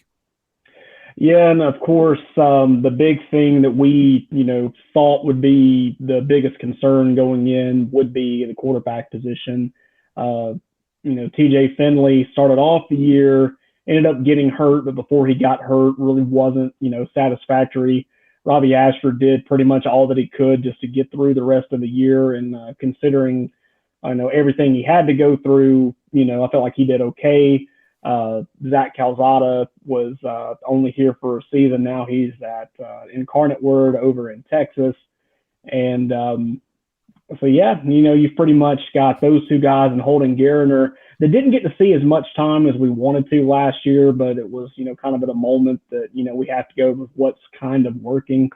Yeah, and of course, the big thing that we, thought would be the biggest concern going in would be the quarterback position. TJ Finley started off the year, ended up getting hurt, but before he got hurt, really wasn't, satisfactory. Robbie Ashford did pretty much all that he could just to get through the rest of the year. And considering, everything he had to go through, I felt like he did okay. Zach Calzada was only here for a season. Now he's at Incarnate Word over in Texas. And so, yeah, you've pretty much got those two guys and Holden Gariner that didn't get to see as much time as we wanted to last year, but it was, kind of at a moment that, we have to go with what's kind of working.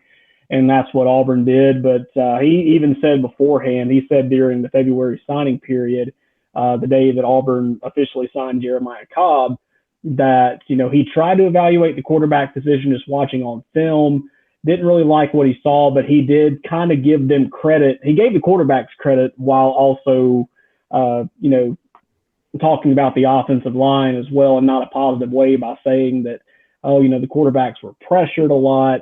And that's what Auburn did. But he even said beforehand, he said during the February signing period, the day that Auburn officially signed Jeremiah Cobb, that, he tried to evaluate the quarterback position just watching on film. Didn't really like what he saw, but he did kind of give them credit. He gave the quarterbacks credit while also, talking about the offensive line as well, and not a positive way by saying that, the quarterbacks were pressured a lot.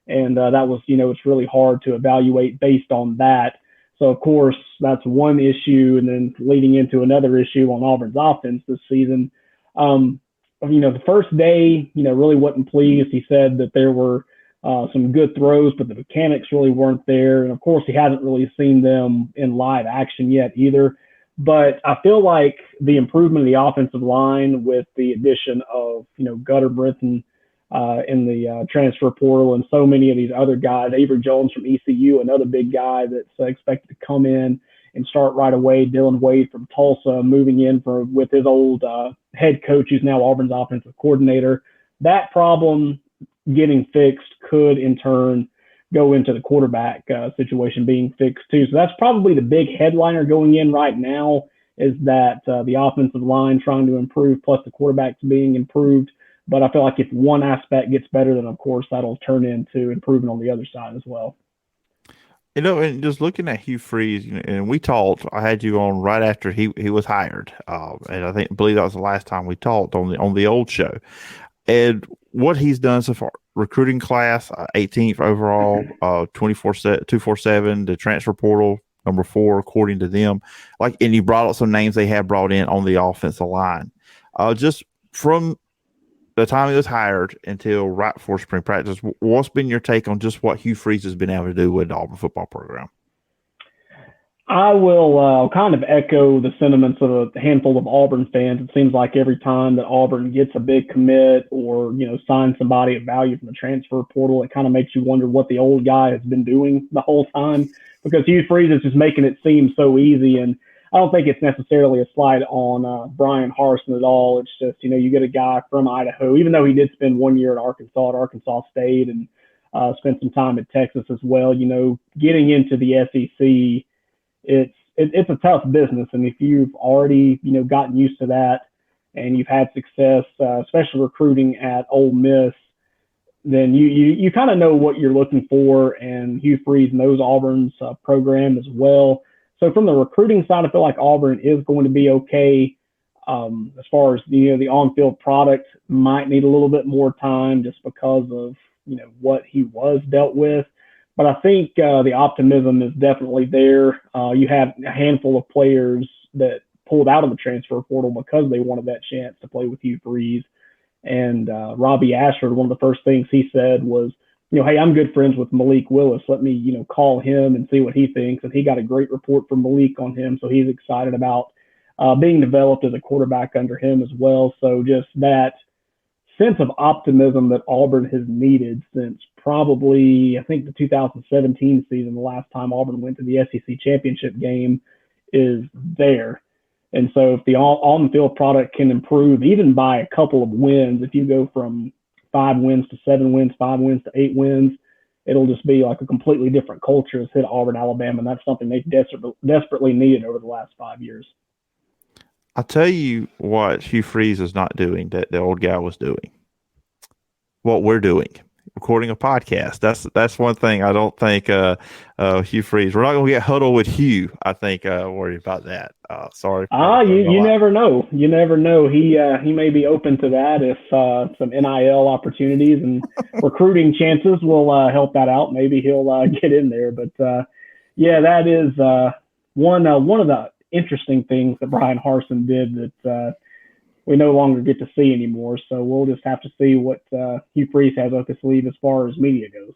And that was, it's really hard to evaluate based on that. So, of course, that's one issue. And then leading into another issue on Auburn's offense this season. The first day, really wasn't pleased. He said that there were some good throws, but the mechanics really weren't there. And, of course, he hasn't really seen them in live action yet either. But I feel like the improvement of the offensive line with the addition of, Gutter Brinton in the transfer portal and so many of these other guys, Avery Jones from ECU, another big guy that's expected to come in and start right away. Dylan Wade from Tulsa moving in with his old head coach, who's now Auburn's offensive coordinator. That problem getting fixed could in turn go into the quarterback situation being fixed too. So that's probably the big headliner going in right now, is that the offensive line trying to improve plus the quarterbacks being improved. But I feel like if one aspect gets better, then of course that'll turn into improvement on the other side as well. And just looking at Hugh Freeze, and we talked, I had you on right after he was hired, and I believe that was the last time we talked on the old show. And what he's done so far, recruiting class, 18th overall, 247, the transfer portal, number 4, according to them. And you brought up some names they have brought in on the offensive line. Just from the time he was hired until right before spring practice, what's been your take on just what Hugh Freeze has been able to do with the Auburn football program? I will kind of echo the sentiments of a handful of Auburn fans. It seems like every time that Auburn gets a big commit or, signs somebody of value from the transfer portal, it kind of makes you wonder what the old guy has been doing the whole time, because Hugh Freeze is just making it seem so easy. And I don't think it's necessarily a slight on Brian Harsin at all. It's just, you get a guy from Idaho, even though he did spend 1 year at Arkansas State and spent some time at Texas as well, getting into the SEC, it's a tough business. And if you've already, gotten used to that and you've had success, especially recruiting at Ole Miss, then you kind of know what you're looking for. And Hugh Freeze knows Auburn's program as well. So from the recruiting side, I feel like Auburn is going to be okay. As far as, the on-field product might need a little bit more time just because of, what he was dealt with. But I think the optimism is definitely there. You have a handful of players that pulled out of the transfer portal because they wanted that chance to play with Hugh Freeze. And Robbie Ashford, one of the first things he said was, hey, I'm good friends with Malik Willis. Let me, call him and see what he thinks. And he got a great report from Malik on him. So he's excited about being developed as a quarterback under him as well. So just that sense of optimism that Auburn has needed since probably, I think, the 2017 season, the last time Auburn went to the SEC championship game, is there. And so if the on-field product can improve even by a couple of wins, if you go from 5 wins to 7 wins, 5 wins to 8 wins, it'll just be like a completely different culture has hit Auburn, Alabama, and that's something they've desperately needed over the last 5 years. I'll tell you what Hugh Freeze is not doing that the old guy was doing. What we're doing, recording a podcast. That's one thing I don't think Hugh Freeze. We're not going to get huddled with Hugh. I think worried about that. Sorry. You never know. You never know. He may be open to that if some NIL opportunities and recruiting chances will help that out. Maybe he'll get in there. But yeah, that is one of the interesting things that Brian Harsin did that we no longer get to see anymore. So we'll just have to see what Hugh Freeze has up his sleeve as far as media goes.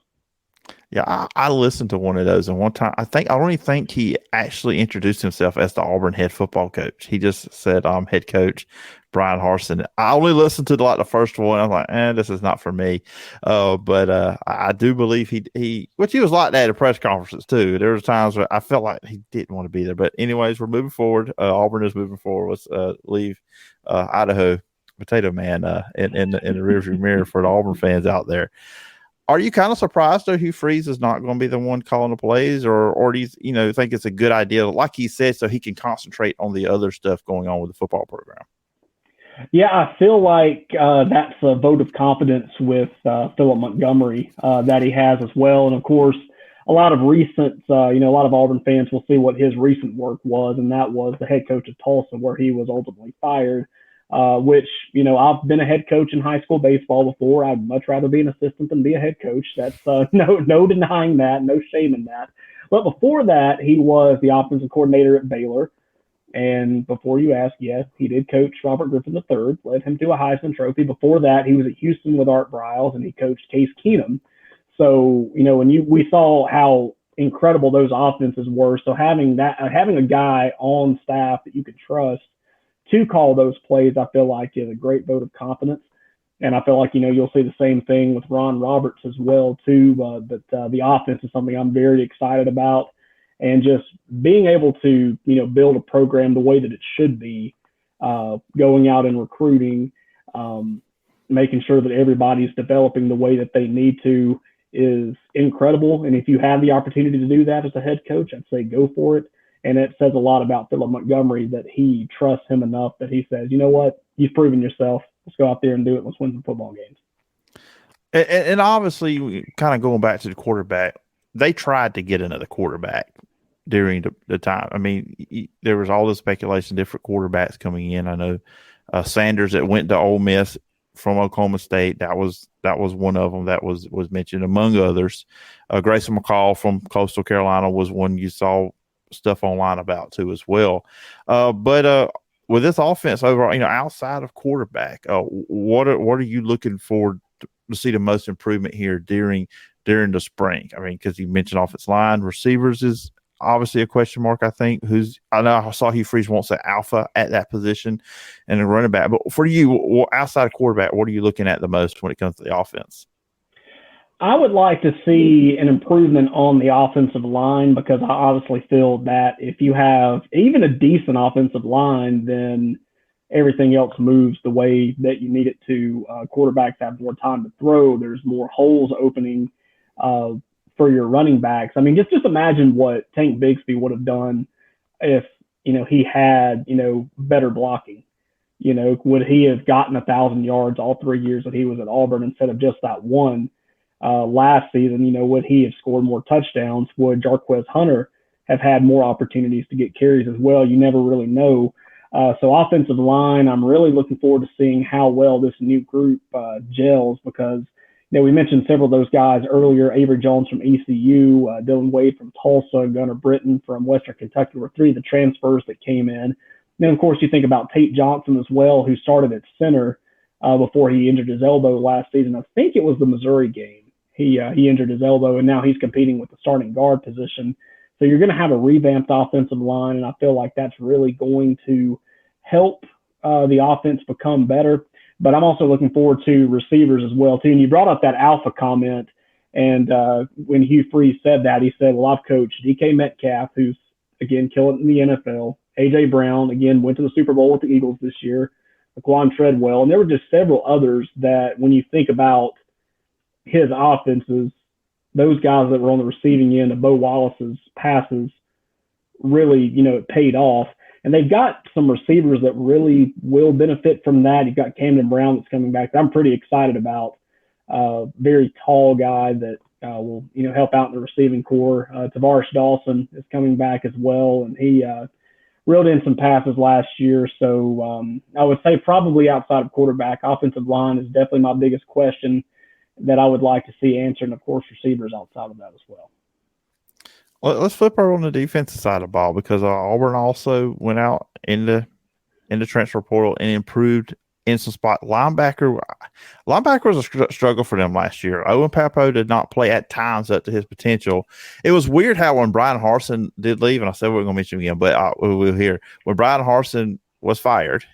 Yeah, I listened to one of those, and one time I don't even think he actually introduced himself as the Auburn head football coach. He just said, "I'm head coach Brian Harsin." I only listened to the first one. I'm like, this is not for me. But I do believe which he was like that at press conferences too. There were times where I felt like he didn't want to be there. But anyways, we're moving forward. Auburn is moving forward. Let's leave Idaho Potato Man in the rearview mirror for the Auburn fans out there. Are you kind of surprised though Hugh Freeze is not going to be the one calling the plays, or do you think it's a good idea, like he said, so he can concentrate on the other stuff going on with the football program? Yeah, I feel like that's a vote of confidence with Phillip Montgomery that he has as well. And of course, a lot of recent, a lot of Auburn fans will see what his recent work was, and that was the head coach of Tulsa, where he was ultimately fired. Which, I've been a head coach in high school baseball before. I'd much rather be an assistant than be a head coach. That's no denying that, no shame in that. But before that, he was the offensive coordinator at Baylor. And before you ask, yes, he did coach Robert Griffin III, led him to a Heisman Trophy. Before that, he was at Houston with Art Briles, and he coached Case Keenum. So, when we saw how incredible those offenses were. So having a guy on staff that you could trust to call those plays, I feel like is a great vote of confidence. And I feel like, you'll see the same thing with Ron Roberts as well, too. But the offense is something I'm very excited about. And just being able to, build a program the way that it should be, going out and recruiting, making sure that everybody's developing the way that they need to is incredible. And if you have the opportunity to do that as a head coach, I'd say go for it. And it says a lot about Phillip Montgomery that he trusts him enough that he says, you know what, you've proven yourself. Let's go out there and do it. Let's win some football games. And obviously, kind of going back to the quarterback, they tried to get another quarterback during the time. I mean, there was all this speculation, different quarterbacks coming in. I know Sanders that went to Ole Miss from Oklahoma State. That was one of them that was mentioned among others. Grayson McCall from Coastal Carolina was one you saw stuff online about too as well. But with this offense overall, outside of quarterback, what are you looking for to see the most improvement here during the spring? I mean, because you mentioned offensive line, receivers is obviously a question mark. I think I know I saw Hugh Freeze wants an alpha at that position and a running back. But for you, outside of quarterback, what are you looking at the most when it comes to the offense? I would like to see an improvement on the offensive line, because I obviously feel that if you have even a decent offensive line, then everything else moves the way that you need it to. Quarterbacks have more time to throw. There's more holes opening for your running backs. I mean, just imagine what Tank Bigsby would have done if, he had, better blocking. Would he have gotten 1,000 yards all 3 years that he was at Auburn instead of just that one? Last season, would he have scored more touchdowns? Would Jarquez Hunter have had more opportunities to get carries as well? You never really know. So offensive line, I'm really looking forward to seeing how well this new group gels, because, we mentioned several of those guys earlier. Avery Jones from ECU, Dylan Wade from Tulsa, Gunnar Britton from Western Kentucky were three of the transfers that came in. Then, of course, you think about Tate Johnson as well, who started at center before he injured his elbow last season. I think it was the Missouri game. He injured his elbow, and now he's competing with the starting guard position. So you're going to have a revamped offensive line, and I feel like that's really going to help the offense become better. But I'm also looking forward to receivers as well, too. And you brought up that alpha comment, and when Hugh Freeze said that, he said, well, I've coached DK Metcalf, who's, again, killing it in the NFL. A.J. Brown, again, went to the Super Bowl with the Eagles this year. Laquan Treadwell. And there were just several others that, when you think about his offenses, those guys that were on the receiving end of Bo Wallace's passes really, it paid off. And they've got some receivers that really will benefit from that. You've got Camden Brown that's coming back. I'm pretty excited about very tall guy that will, help out in the receiving core. Tavares Dawson is coming back as well, and he reeled in some passes last year. So I would say probably outside of quarterback, offensive line is definitely my biggest question that I would like to see answered, and of course receivers outside of that as well. Let's flip over on the defensive side of the ball because Auburn also went out in the transfer portal and improved in some spot. Linebacker was a struggle for them last year. Owen Papo did not play at times up to his potential. It was weird how when Brian Harsin did leave, and I said we're going to mention him again, but we'll hear when Brian Harsin was fired,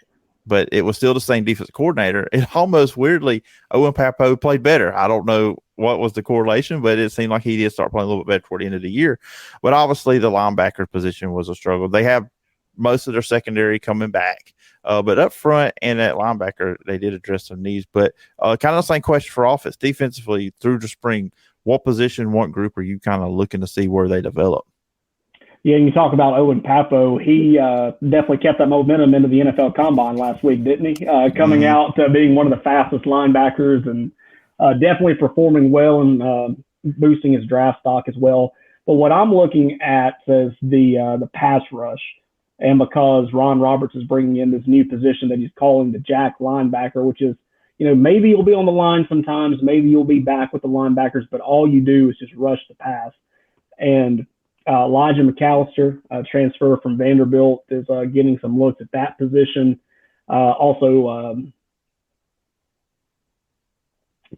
but it was still the same defensive coordinator. It almost weirdly, Owen Papo played better. I don't know what was the correlation, but it seemed like he did start playing a little bit better toward the end of the year. But obviously, the linebacker position was a struggle. They have most of their secondary coming back. But up front and at linebacker, they did address some needs. But kind of the same question for offense. Defensively, through the spring, what position, what group are you kind of looking to see where they develop? Yeah, you talk about Owen Papo. He definitely kept that momentum into the NFL Combine last week, didn't he? Coming out being one of the fastest linebackers and definitely performing well and boosting his draft stock as well. But what I'm looking at is the pass rush. And because Ron Roberts is bringing in this new position that he's calling the jack linebacker, which is, maybe you'll be on the line sometimes, maybe you'll be back with the linebackers, but all you do is just rush the pass. And Elijah McAllister, transfer from Vanderbilt, is getting some looks at that position. Also,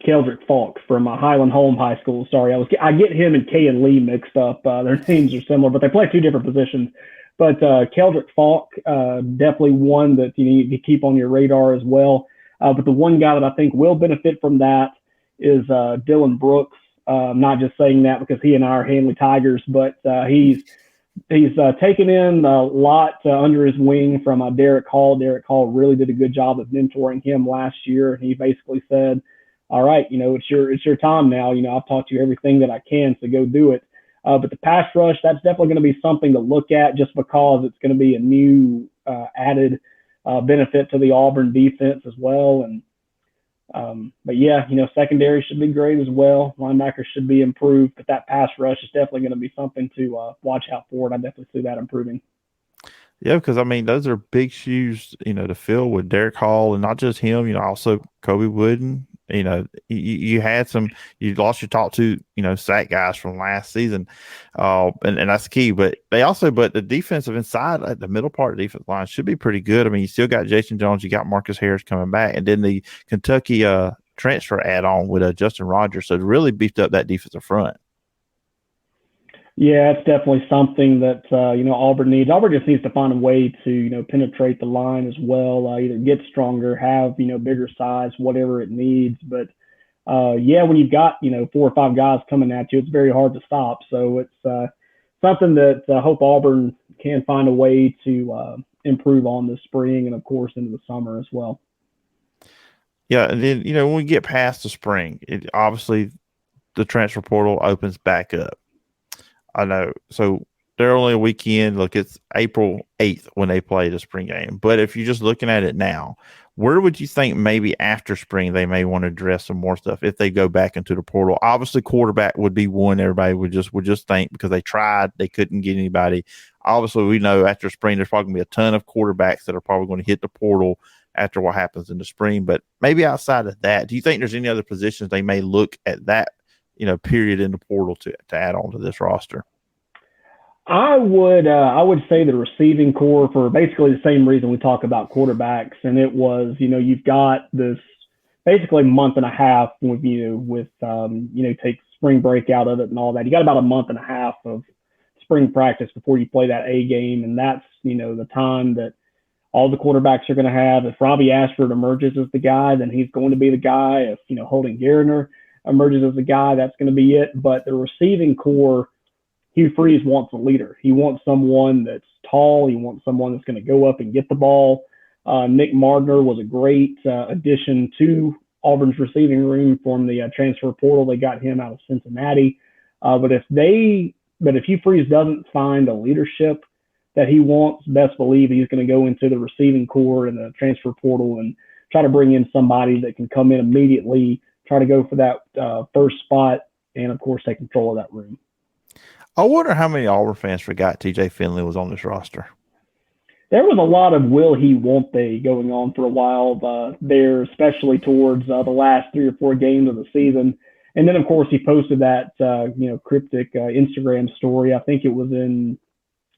Keldrick Falk from Highland Home High School. Sorry, I get him and Kay and Lee mixed up. Their names are similar, but they play two different positions. But Keldrick Falk, definitely one that you need to keep on your radar as well. But the one guy that I think will benefit from that is Dylan Brooks. I'm not just saying that because he and I are Hanley Tigers, but he's taken in a lot under his wing from Derek Hall. Derek Hall really did a good job of mentoring him last year. He basically said, all right, it's your time now. I've taught you everything that I can, so go do it. But the pass rush, that's definitely going to be something to look at just because it's going to be a new added benefit to the Auburn defense as well. And but yeah, secondary should be great as well. Linebackers should be improved, but that pass rush is definitely going to be something to watch out for. And I definitely see that improving. Yeah, because those are big shoes, to fill with Derek Hall and not just him, also Kobe Wooden. You had you lost your top two, sack guys from last season. And that's key. But the defensive inside, the middle part of the defense line should be pretty good. You still got Jason Jones, you got Marcus Harris coming back, and then the Kentucky transfer add on with Justin Rogers. So it really beefed up that defensive front. Yeah, it's definitely something that, Auburn needs. Auburn just needs to find a way to, penetrate the line as well, either get stronger, have, bigger size, whatever it needs. But, when you've got, 4 or 5 guys coming at you, it's very hard to stop. So it's something that I hope Auburn can find a way to improve on this spring and, of course, into the summer as well. Yeah, and then, when we get past the spring, obviously the transfer portal opens back up. I know. So they're only a weekend. Look, it's April 8th when they play the spring game. But if you're just looking at it now, where would you think maybe after spring they may want to address some more stuff if they go back into the portal? Obviously, quarterback would be one everybody would just think because they tried, they couldn't get anybody. Obviously, we know after spring there's probably going to be a ton of quarterbacks that are probably going to hit the portal after what happens in the spring. But maybe outside of that, do you think there's any other positions they may look at that period in the portal to add on to this roster? I would say the receiving core for basically the same reason we talk about quarterbacks. And it was, you've got this basically month and a half with take spring break out of it and all that. You got about a month and a half of spring practice before you play that A game. And that's, the time that all the quarterbacks are going to have. If Robbie Ashford emerges as the guy, then he's going to be the guy. If, Holden Garner emerges as the guy, that's going to be it. But the receiving core, Hugh Freeze wants a leader. He wants someone that's tall. He wants someone that's going to go up and get the ball. Nick Mardner was a great addition to Auburn's receiving room from the transfer portal. They got him out of Cincinnati. But if Hugh Freeze doesn't find a leadership that he wants, best believe he's going to go into the receiving core and the transfer portal and try to bring in somebody that can come in immediately, try to go for that first spot, and, of course, take control of that room. I wonder how many Auburn fans forgot TJ Finley was on this roster. There was a lot of will he, won't they going on for a while there, especially towards the last 3 or 4 games of the season. And then, of course, he posted that, cryptic Instagram story. I think it was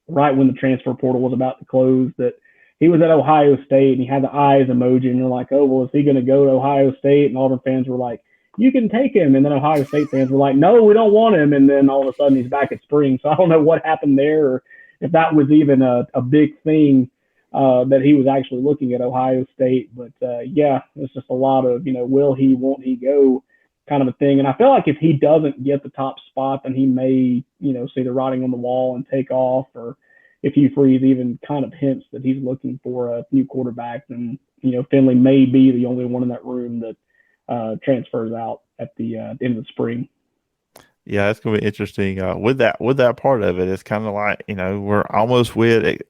right when the transfer portal was about to close, that he was at Ohio State and he had the eyes emoji. And you're like, oh, well, is he going to go to Ohio State? And Auburn fans were like, you can take him. And then Ohio State fans were like, no, we don't want him. And then all of a sudden he's back at spring. So I don't know what happened there, or if that was even a big thing, that he was actually looking at Ohio State. But it's just a lot of, will he, won't he go kind of a thing. And I feel like if he doesn't get the top spot, then he may, see the writing on the wall and take off. Or if Hugh Freeze even kind of hints that he's looking for a new quarterback, then, Finley may be the only one in that room that transfers out at the end of the spring. Yeah, it's going to be interesting. With that part of it, it's kind of like, we're almost with,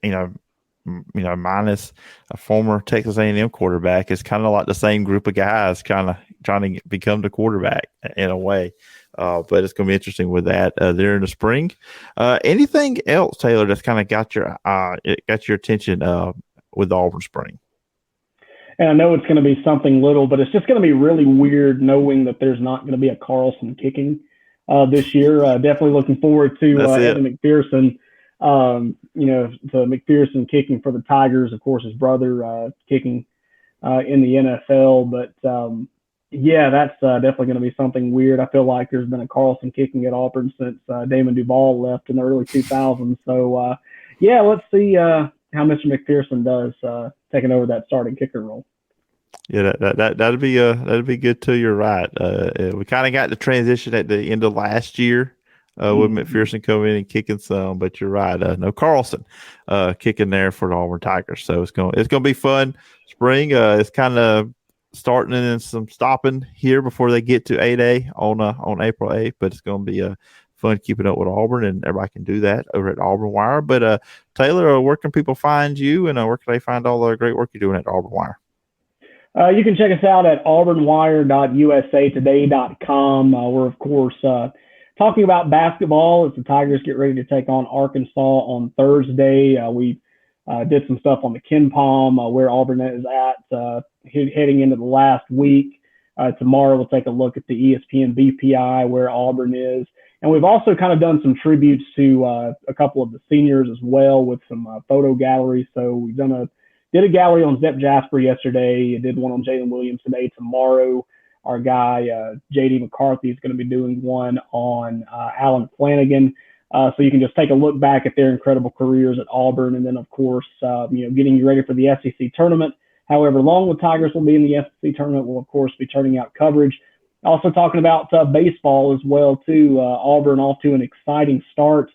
minus a former Texas A&M quarterback. It's kind of like the same group of guys kind of trying to become the quarterback in a way. But it's going to be interesting with that there in the spring. Anything else, Taylor, that's kind of got your attention with the Auburn spring? And I know it's going to be something little, but it's just going to be really weird knowing that there's not going to be a Carlson kicking this year. Definitely looking forward to Evan McPherson. To McPherson kicking for the Tigers, of course, his brother kicking in the NFL. But that's definitely going to be something weird. I feel like there's been a Carlson kicking at Auburn since Damon Duval left in the early 2000s. So let's see how Mr. McPherson does taking over that starting kicker role. Yeah, that'd be good too. You're right. We kind of got the transition at the end of last year with McPherson coming in and kicking some, but you're right. No Carlson kicking there for the Auburn Tigers. So it's gonna be fun. Spring it's kind of starting and then some stopping here before they get to 8A on April 8th. But it's gonna be fun keeping up with Auburn, and everybody can do that over at Auburn Wire. But Taylor, where can people find you, and where can they find all the great work you're doing at Auburn Wire? You can check us out at auburnwire.usatoday.com. We're, of course, talking about basketball as the Tigers get ready to take on Arkansas on Thursday. We did some stuff on the KenPom, where Auburn is at heading into the last week. Tomorrow we'll take a look at the ESPN BPI, where Auburn is. And we've also kind of done some tributes to a couple of the seniors as well with some photo galleries. So we've did a gallery on Zep Jasper yesterday. I did one on Jalen Williams today. Tomorrow, our guy, J.D. McCarthy, is going to be doing one on Alan Flanagan. So you can just take a look back at their incredible careers at Auburn. And then, of course, getting you ready for the SEC tournament. However long the Tigers will be in the SEC tournament, we'll, of course, be turning out coverage. Also talking about baseball as well, too. Auburn off to an exciting start.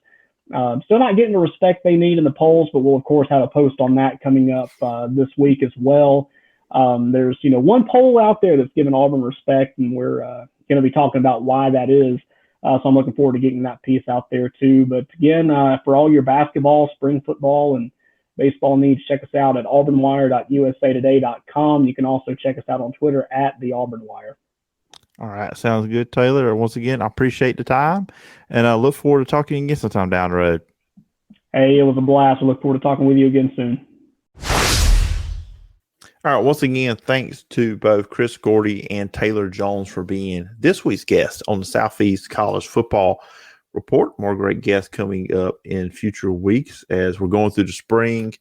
Still not getting the respect they need in the polls, but we'll, of course, have a post on that coming up this week as well. There's, one poll out there that's giving Auburn respect, and we're going to be talking about why that is. So I'm looking forward to getting that piece out there, too. But, again, for all your basketball, spring football, and baseball needs, check us out at auburnwire.usatoday.com. You can also check us out on Twitter at the Auburn Wire. All right. Sounds good, Taylor. Once again, I appreciate the time, and I look forward to talking again sometime down the road. Hey, it was a blast. I look forward to talking with you again soon. All right. Once again, thanks to both Chris Gordy and Taylor Jones for being this week's guest on the Southeast College Football Report. More great guests coming up in future weeks as we're going through the spring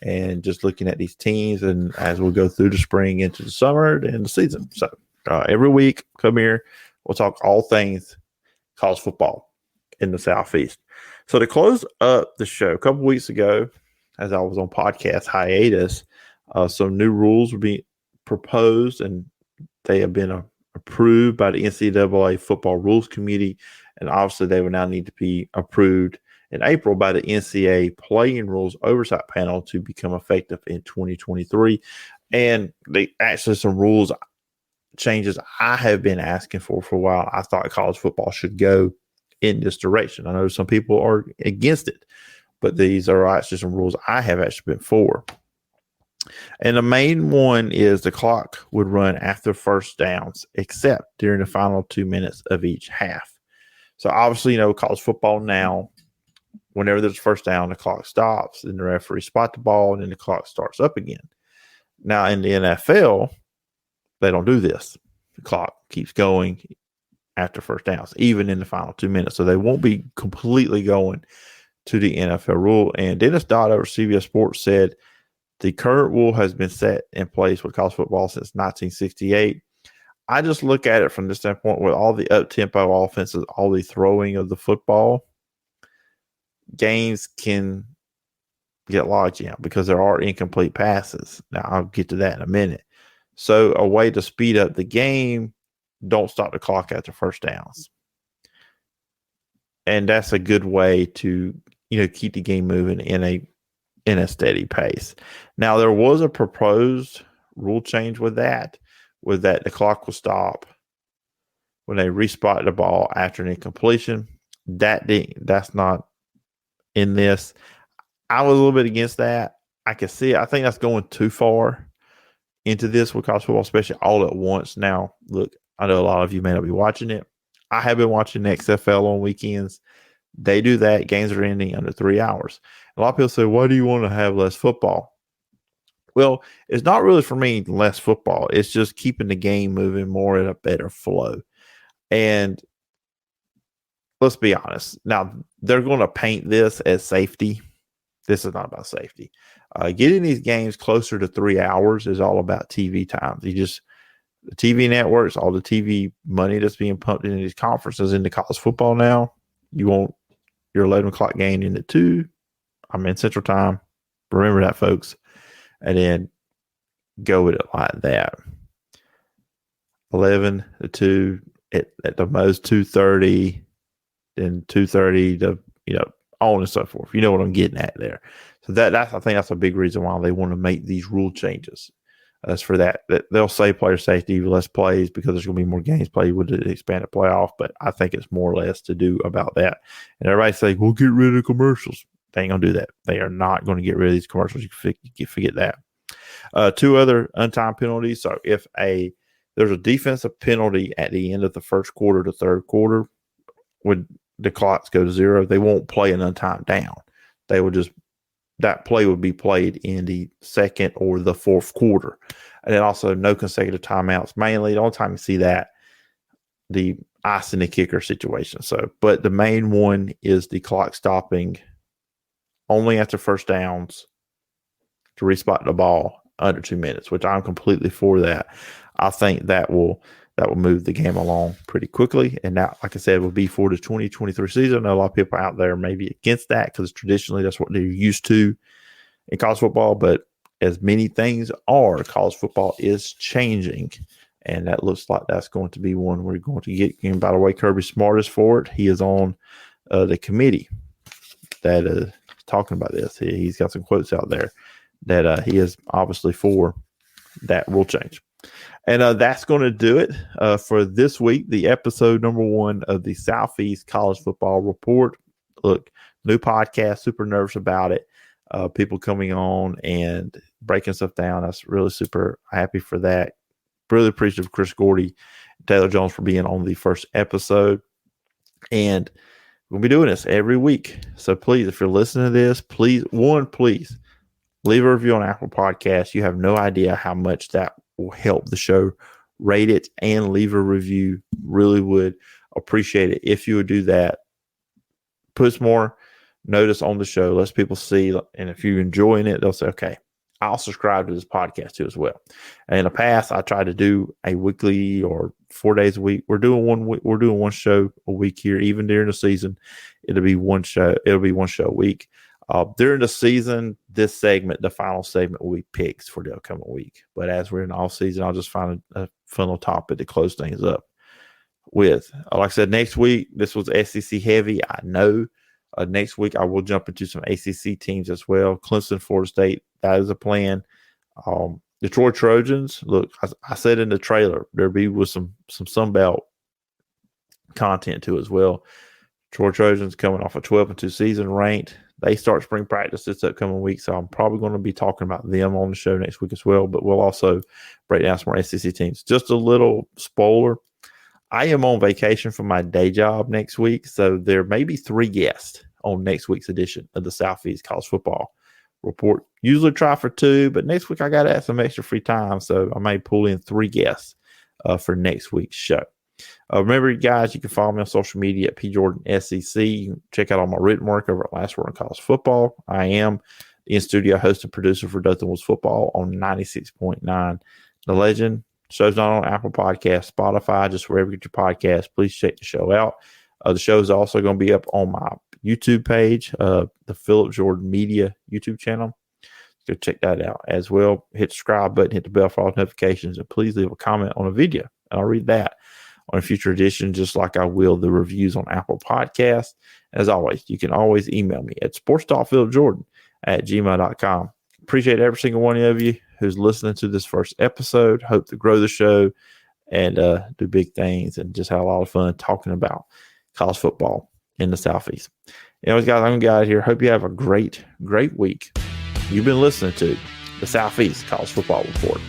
and just looking at these teams, and as we'll go through the spring into the summer and the season. So every week, come here. We'll talk all things college football in the Southeast. So to close up the show, a couple weeks ago, as I was on podcast hiatus, some new rules were being proposed, and they have been approved by the NCAA Football Rules Committee, and obviously they will now need to be approved in April by the NCAA Playing Rules Oversight Panel to become effective in 2023. And they actually some rules changes I have been asking for a while. I thought college football should go in this direction. I know some people are against it, but these are actually some rules I have actually been for. And the main one is the clock would run after first downs, except during the final 2 minutes of each half. So obviously, college football now, whenever there's a first down, the clock stops, and the referee spot the ball, and then the clock starts up again. Now in the NFL, they don't do this. The clock keeps going after first downs, even in the final 2 minutes. So they won't be completely going to the NFL rule. And Dennis Dodd over CBS Sports said the current rule has been set in place with college football since 1968. I just look at it from the standpoint with all the up-tempo offenses, all the throwing of the football, games can get logged in because there are incomplete passes. Now, I'll get to that in a minute. So a way to speed up the game, don't stop the clock after first downs. And that's a good way to, keep the game moving in a steady pace. Now, there was a proposed rule change with that the clock will stop when they respot the ball after an incompletion. That's not in this. I was a little bit against that. I can see it. I think that's going too far into this with college football, especially all at once. Now, look, I know a lot of you may not be watching it. I have been watching the XFL on weekends. They do that. Games are ending under 3 hours. A lot of people say, why do you want to have less football? Well, it's not really for me less football. It's just keeping the game moving more at a better flow. And let's be honest. Now, they're going to paint this as safety. This is not about safety. Getting these games closer to 3 hours is all about TV time. The TV networks, all the TV money that's being pumped into these conferences into college football now, you want your 11 o'clock game in at 2. I'm in Central Time. Remember that, folks. And then go with it like that. 11 to 2, at the most 2:30, then 2:30 to, on and so forth. You know what I'm getting at there. So I think that's a big reason why they want to make these rule changes. As for that they'll say player safety, less plays because there's going to be more games played with the expanded playoff. But I think it's more or less to do about that. And everybody say, we'll get rid of commercials. They ain't going to do that. They are not going to get rid of these commercials. You forget that. 2 other untimed penalties. So if there's a defensive penalty at the end of the first quarter to third quarter, when the clocks go to 0, they won't play an untimed down. They would that play would be played in the second or the fourth quarter. And then also no consecutive timeouts. Mainly, the only time you see that, the ice in the kicker situation. So, but the main one is the clock stopping only after first downs to respot the ball under 2 minutes, which I'm completely for that. I think that will move the game along pretty quickly. And now, like I said, will be for the 2023 season. I know a lot of people out there may be against that because traditionally that's what they're used to in college football. But as many things are, college football is changing. And that looks like that's going to be one we're going to get. And by the way, Kirby Smart is for it. He is on the committee that is talking about this. He's got some quotes out there that he is obviously for that rule change. And that's going to do it for this week, the episode number 1 of the Southeast College Football Report. Look, new podcast, super nervous about it. People coming on and breaking stuff down. That's really super happy for that. Really appreciative of Chris Gordy, Taylor Jones for being on the first episode. And we'll be doing this every week. So please, if you're listening to this, please leave a review on Apple Podcasts. You have no idea how much that will help the show. Rate it and leave a review. Really would appreciate it if you would do that. Puts more notice on the show, lets people see, and if you're enjoying it, they'll say, okay, I'll subscribe to this podcast too as well. And in the past, I try to do a weekly or 4 days a week. We're doing one show a week here. Even during the season, it'll be one show a week. During the season, this segment, the final segment, will be picks for the upcoming week. But as we're in off season, I'll just find a fun little topic to close things up with. Like I said, next week, this was SEC heavy. I know. Next week, I will jump into some ACC teams as well. Clemson, Florida State, that is a plan. Detroit Trojans, look, I said in the trailer, there'll be with some Sunbelt content too as well. Detroit Trojans coming off a 12-2 season ranked. They start spring practice this upcoming week, so I'm probably going to be talking about them on the show next week as well, but we'll also break down some more SEC teams. Just a little spoiler, I am on vacation from my day job next week, so there may be 3 guests on next week's edition of the Southeast College Football Report. Usually try for 2, but next week I got to have some extra free time, so I may pull in 3 guests for next week's show. Remember, guys, you can follow me on social media at PJordanSEC. You can check out all my written work over at Last Word on College Football. I am the in-studio host and producer for Dothan Woods Football on 96.9 The Legend. Show's not on Apple Podcasts, Spotify, just wherever you get your podcasts. Please check the show out. The show is also going to be up on my YouTube page, the Phillip Jordan Media YouTube channel. Go check that out as well. Hit the subscribe button, hit the bell for all notifications, and please leave a comment on a video, and I'll read that on a future edition, just like I will the reviews on Apple Podcasts. As always, you can always email me at sports.philipjordan@gmail.com. Appreciate every single one of you who's listening to this first episode. Hope to grow the show and do big things and just have a lot of fun talking about college football in the Southeast. Anyways, guys, I'm going to get out of here. Hope you have a great, great week. You've been listening to the Southeast College Football Report.